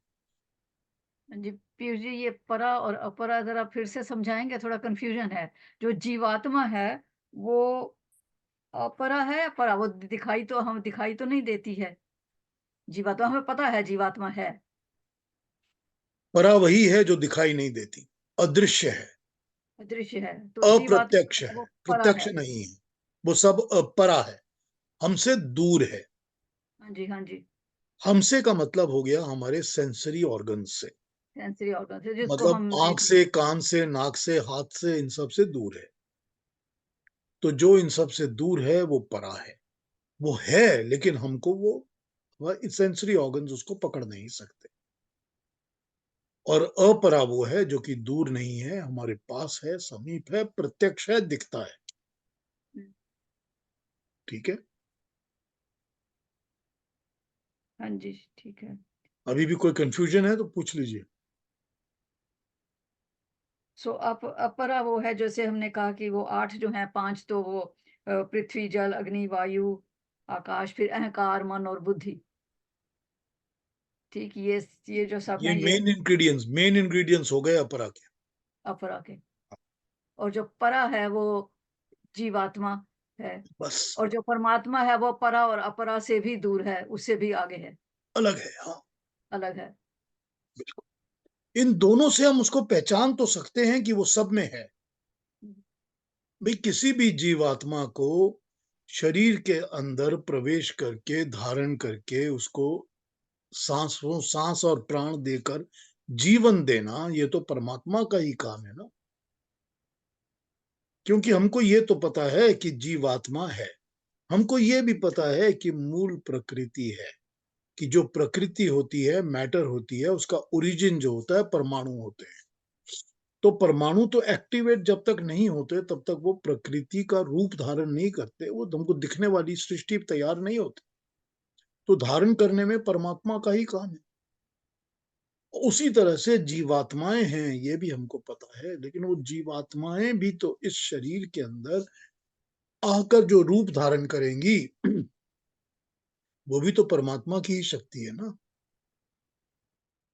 जी, पीयूष जी, ये परा और अपरा ज़रा फिर से समझाएँगे? थोड़ा कन्फ्यूज़न है। जो जीवात्मा है, वो अपरा है या परा? वो दिखाई तो नहीं देती है। जीवात्मा हमें पता है जीवात्मा है। परा वही है जो दिखाई नहीं देती, अदृश्य है, अदृश्य है, तो अप्रत्यक्ष जीवात्मा है, वो परा प्रत्यक्ष है। नहीं है। वो सब अपरा है, हमसे दूर है। हाँ जी, हाँ जी। हमसे का मतलब हो गया हमारे सेंसरी ऑर्गन से। सेंसरी ऑर्गन से जिसको मतलब हम आंख से, कान से, नाक से, हाथ से, इन सब से दूर है। तो जो इन सब से दूर है वो परा है। वो है, लेकिन हमको वो सेंसरी ऑर्गन्स उसको पकड़ नहीं सकते। और अपरा वो है जो कि दूर नहीं है, हमारे पास है, समीप है, प्रत्यक्ष है, दिखता है। ठीक है। हाँ जी, ठीक है। अभी भी कोई कंफ्यूजन है तो पूछ लीजिए। सो अपरा वो है, जैसे हमने कहा कि वो 8 जो हैं, 5 तो वो पृथ्वी, जल, अग्नि, वायु, आकाश, फिर अहंकार, मन और बुद्धि। ठीक, ये जो सब ये हैं, ये मेन इंग्रेडिएंट्स हो गए अपरा के। अपरा के। और जो परा है वो जीवात्मा है, बस, और जो परमात्मा है वो परा और अपरा से भी दूर है, उससे भी आगे है, अलग है। हाँ, अलग है। बिल्कुल। इन दोनों से हम उसको पहचान तो सकते हैं कि वो सब में है। भाई, किसी भी जीवात्मा को शरीर के अंदर प्रवेश करके, धारण करके, उसको सांस और प्राण देकर जीवन देना, ये तो परमात्मा का ही काम है ना। क्योंकि हमको ये तो पता है कि जीवात्मा है। हमको ये भी पता है कि मूल प्रकृति है, कि जो प्रकृति होती है, मैटर होती है, उसका ओरिजिन जो होता है परमाणु होते हैं। तो परमाणु तो एक्टिवेट जब तक नहीं होते तब तक वो प्रकृति का रूप धारण नहीं करते, वो हमको दिखने वाली सृष्टि तैयार नहीं होती। तो धारण करने में परमात्मा का ही काम है। उसी तरह से जीवात्माएं हैं, ये भी हमको पता है। लेकिन वो जीवात्माएं भी तो इस शरीर के अंदर आकर जो रूप धारण करेंगी, वो भी तो परमात्मा की ही शक्ति है ना।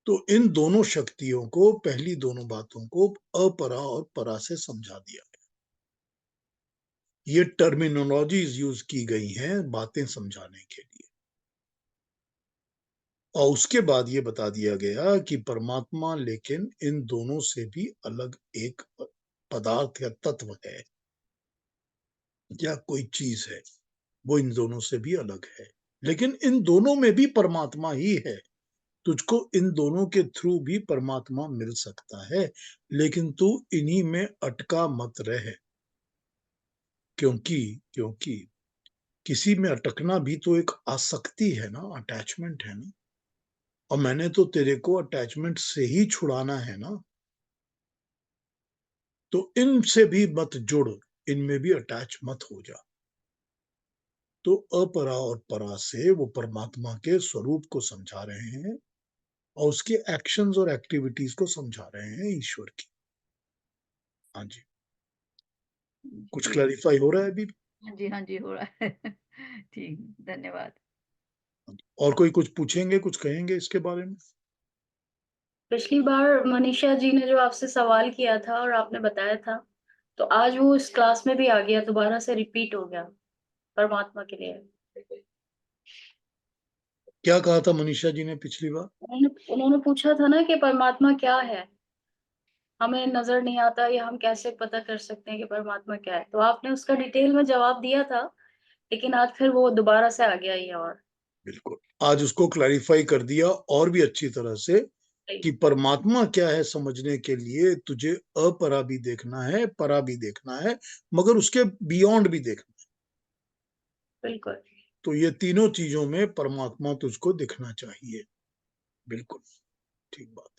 तो इन दोनों शक्तियों को, पहली दोनों बातों को अपरा और परा से समझा दिया गया। ये टर्मिनोलॉजीज यूज की गई हैं बातें समझाने के लिए। और उसके बाद ये बता दिया गया कि परमात्मा लेकिन इन दोनों से भी अलग एक पदार्थ या तत्व है, या कोई चीज है। वो इन दोनों से भी अलग है, लेकिन इन दोनों में भी परमात्मा ही है। तुझको इन दोनों के थ्रू भी परमात्मा मिल सकता है, लेकिन तू इन्हीं में अटका मत रहे। क्योंकि क्योंकि किसी में अटकना भी तो एक आसक्ति है ना, अटैचमेंट है ना। और मैंने तो तेरे को अटैचमेंट से ही छुड़ाना है ना। तो इनसे भी मत जुड़, इनमें भी अटैच मत हो जा। तो अपरा और परा से वो परमात्मा के स्वरूप को समझा रहे हैं, और उसके एक्शंस और एक्टिविटीज को समझा रहे हैं, ईश्वर की। हाँ जी। कुछ ठीक। क्लैरिफाई हो रहा है अभी? हाँ जी, हाँ जी, हो रहा है। ठीक, धन्यवाद। और कोई कुछ पूछेंगे, कुछ कहेंगे इसके बारे में? पिछली बार मनीषा जी ने जो आपसे सवाल किया था और आपने बताया था, तो आज वो इस क्लास में भी आ गया, दोबारा से रिपीट हो गया परमात्मा के लिए। क्या कहा था मनीषा जी ने पिछली बार? उन्होंने पूछा था ना कि परमात्मा क्या है? हमें नज़र नहीं आता, या हम कैसे पता कर सकते हैं कि परमात्मा क्या है? तो आपने उसका डिटेल में जवाब दिया था लेकिन आज फिर वो दोबारा से आ गया ये और बिल्कुल, आज उसको क्लैरिफाई कर दिया और भी अच्छी तरह से कि परमात्मा क्या है समझने के लिए तुझे अपरा भी देखना है, परा भी देखना है, मगर उसके बियॉन्ड भी देखना है। बिल्कुल। तो ये तीनों चीजों में परमात्मा तुझको दिखना चाहिए। बिल्कुल ठीक बात।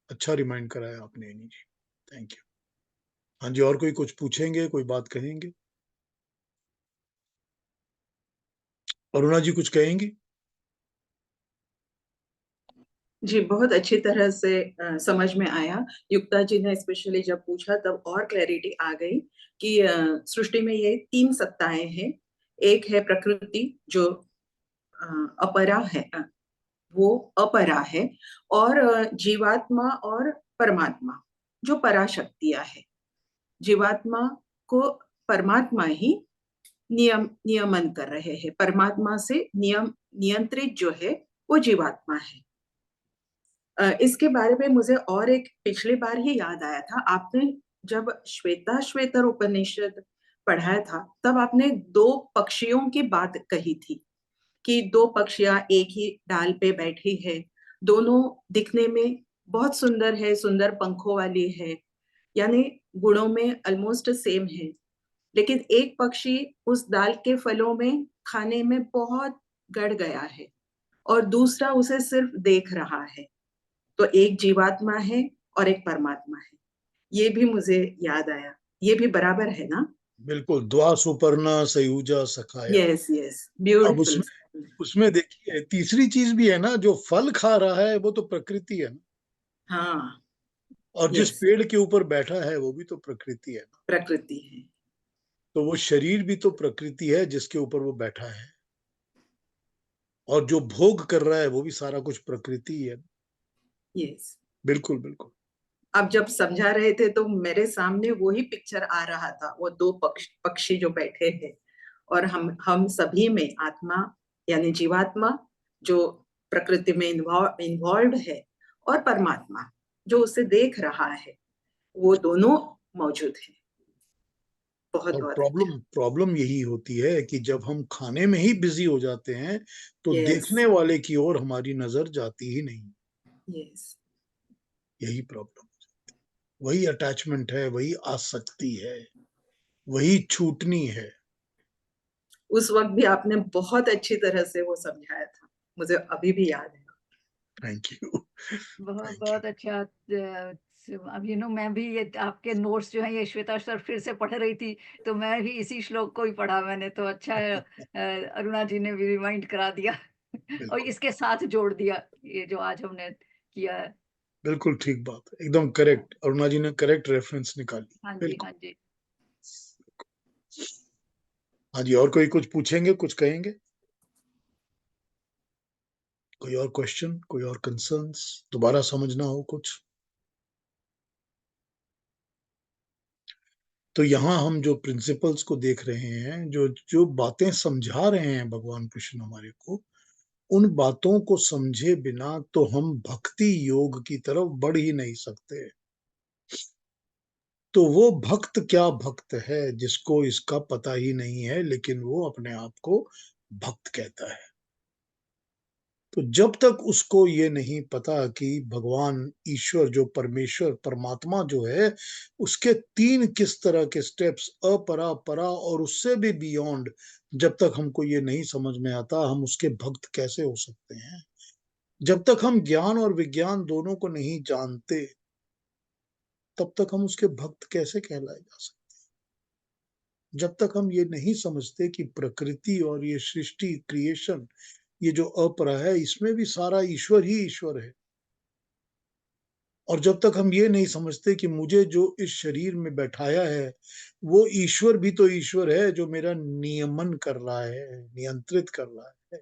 अच्छा रिमाइंड कराया आपने एनी जी, थैंक यू। हाँ जी, और कोई कुछ पूछेंगे, कोई बात कहेंगे? अरुणा जी कुछ कहेंगी? जी, बहुत अच्छी तरह से समझ में आया। युक्ता जी ने स्पेशली जब पूछा तब और क्लैरिटी आ गई कि सृष्टि में ये 3 सत्ताएं हैं। एक है प्रकृति जो अ, अपरा है, वो अपरा है, और जीवात्मा और परमात्मा जो पराशक्तियां है। जीवात्मा को परमात्मा ही नियमन कर रहे हैं। परमात्मा से नियंत्रित जो है वो जीवात्मा है। इसके बारे में मुझे और एक पिछली बार ही याद आया था। आपने जब श्वेता उपनिषद पढ़ाया था तब आपने 2 पक्षियों की बात कही थी कि 2 पक्षियां एक ही डाल पे बैठी है, दोनों दिखने में बहुत सुंदर है, सुंदर पंखों वाली है, यानी गुणों में ऑलमोस्ट सेम है, लेकिन एक पक्षी उस दाल के फलों में खाने में बहुत गड़ गया है और दूसरा उसे सिर्फ देख रहा है। तो एक जीवात्मा है और एक परमात्मा है। ये भी मुझे याद आया। ये भी बराबर है ना? बिल्कुल, द्वा सुपर्णा सयुजा सखाया। यस, यस, अब ब्यूटीफुल। उसमें देखिए तीसरी चीज भी है ना, जो फल खा रहा है वो तो प्रकृति है ना, हाँ, और जिस यस, पेड़ के ऊपर बैठा है वो भी तो प्रकृति है ना। प्रकृति है। तो वो शरीर भी तो प्रकृति है जिसके ऊपर वो बैठा है, और जो भोग कर रहा है वो भी सारा कुछ प्रकृति ही है। यस। बिल्कुल बिल्कुल। अब जब समझा रहे थे तो मेरे सामने वही पिक्चर आ रहा था, वो 2 पक्षी जो बैठे हैं, और हम सभी में आत्मा यानी जीवात्मा जो प्रकृति में इन्वॉल्व है, और परमात्मा जो उसे देख रहा है, वो दोनों मौजूद है। बहुत और बहुत अच्छा। प्रॉब्लम प्रॉब्लम यही होती है कि जब हम खाने में ही बिजी हो जाते हैं तो यस, देखने वाले की ओर हमारी नजर जाती ही नहीं। यस। यही प्रॉब्लम, वही अटैचमेंट है, वही आसक्ति है, वही छूटनी है। उस वक्त भी आपने बहुत अच्छी तरह से वो समझाया था, मुझे अभी भी याद है। Thank you. बहुत थैंक यू। बहुत अच्छा। अब मैं भी ये आपके नोट्स जो हैं ये श्वेता सर फिर से पढ़ रही थी, तो मैं भी इसी श्लोक को ही पढ़ा मैंने, तो अच्छा है अरुणा जी ने भी रिमाइंड करा दिया और बिल्कुल इसके साथ जोड़ दिया ये जो आज हमने किया है। बिल्कुल ठीक बात, एकदम करेक्ट, अरुणा जी ने करेक्ट रेफरेंस निकाली। हाँ जी, बिल्कुल। हाँ जी। हाँ जी, और कोई कुछ पूछेंगे, कुछ कहेंगे? कोई और क्वेश्चन, कोई और कंसर्न्स, दोबारा समझना हो कुछ? तो यहाँ हम जो प्रिंसिपल्स को देख रहे हैं, जो जो बातें समझा रहे हैं भगवान कृष्ण हमारे को, उन बातों को समझे बिना तो हम भक्ति योग की तरफ बढ़ ही नहीं सकते। तो वो भक्त क्या भक्त है जिसको इसका पता ही नहीं है, लेकिन वो अपने आप को भक्त कहता है। तो जब तक उसको ये नहीं पता कि भगवान ईश्वर जो परमेश्वर परमात्मा जो है, उसके 3 किस तरह के स्टेप्स, अपरा परा और उससे भी बियॉन्ड, जब तक हमको ये नहीं समझ में आता हम उसके भक्त कैसे हो सकते हैं। जब तक हम ज्ञान और विज्ञान दोनों को नहीं जानते तब तक हम उसके भक्त कैसे कहलाए जा सकते। जब तक हम ये नहीं समझते कि प्रकृति और ये सृष्टि क्रिएशन, ये जो अपरा है इसमें भी सारा ईश्वर ही ईश्वर है, और जब तक हम ये नहीं समझते कि मुझे जो इस शरीर में बैठाया है वो ईश्वर भी तो ईश्वर है, जो मेरा नियमन कर रहा है, नियंत्रित कर रहा है,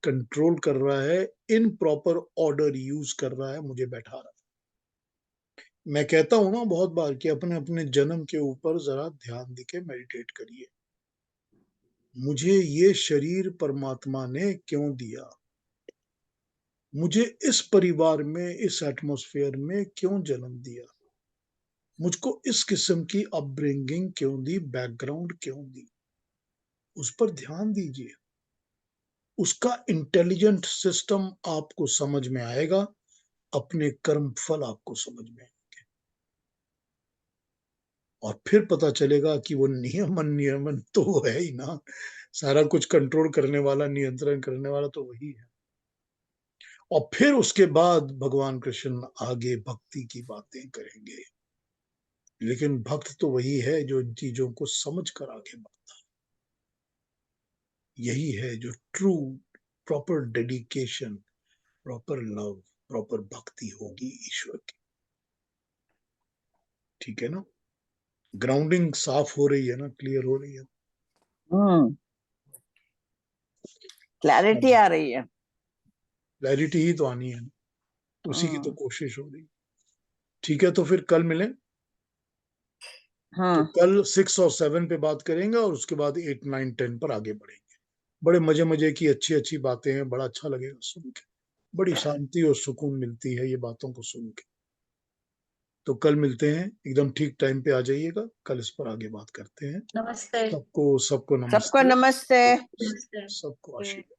कंट्रोल कर रहा है, इन प्रॉपर ऑर्डर यूज कर रहा है, मुझे बैठा रहा है। मैं कहता हूं ना बहुत बार कि अपने अपने जन्म के ऊपर जरा ध्यान देके मेडिटेट करिए। मुझे ये शरीर परमात्मा ने क्यों दिया, मुझे इस परिवार में, इस एटमॉस्फेयर में क्यों जन्म दिया, मुझको इस किस्म की अपब्रिंगिंग क्यों दी, बैकग्राउंड क्यों दी। उस पर ध्यान दीजिए, उसका इंटेलिजेंट सिस्टम आपको समझ में आएगा, अपने कर्म फल आपको समझ में आएंगे, और फिर पता चलेगा कि वो नियमन तो वो है ही ना, सारा कुछ कंट्रोल करने वाला, नियंत्रण करने वाला तो वही है। और फिर उसके बाद भगवान कृष्ण आगे भक्ति की बातें करेंगे, लेकिन भक्त तो वही है जो इन चीजों को समझ कर आगे बढ़ता है। यही है जो true proper dedication, proper love, proper भक्ति होगी ईश्वर की। ठीक है ना? ग्राउंडिंग साफ हो रही है ना, क्लियर हो रही है? क्लैरिटी आ रही है। क्लैरिटी ही तो आनी है, उसी की तो हम्म कोशिश हो रही है। ठीक है, तो फिर कल मिलें। तो हम्म कल 6 और 7 पे बात करेंगे, और उसके बाद 8, 9, 10 पर आगे बढ़ेंगे। बड़े मजे मजे की अच्छी अच्छी बातें हैं, बड़ा अच्छा लगेगा सुन के, बड़ी शांति और सुकून मिलती है ये बातों को सुन के। तो कल मिलते हैं, एकदम ठीक टाइम पे आ जाइएगा, कल इस पर आगे बात करते हैं। नमस्ते। सबको सबको सबको नमस्ते, नमस्ते। नमस्ते। सबको आशीर्वाद।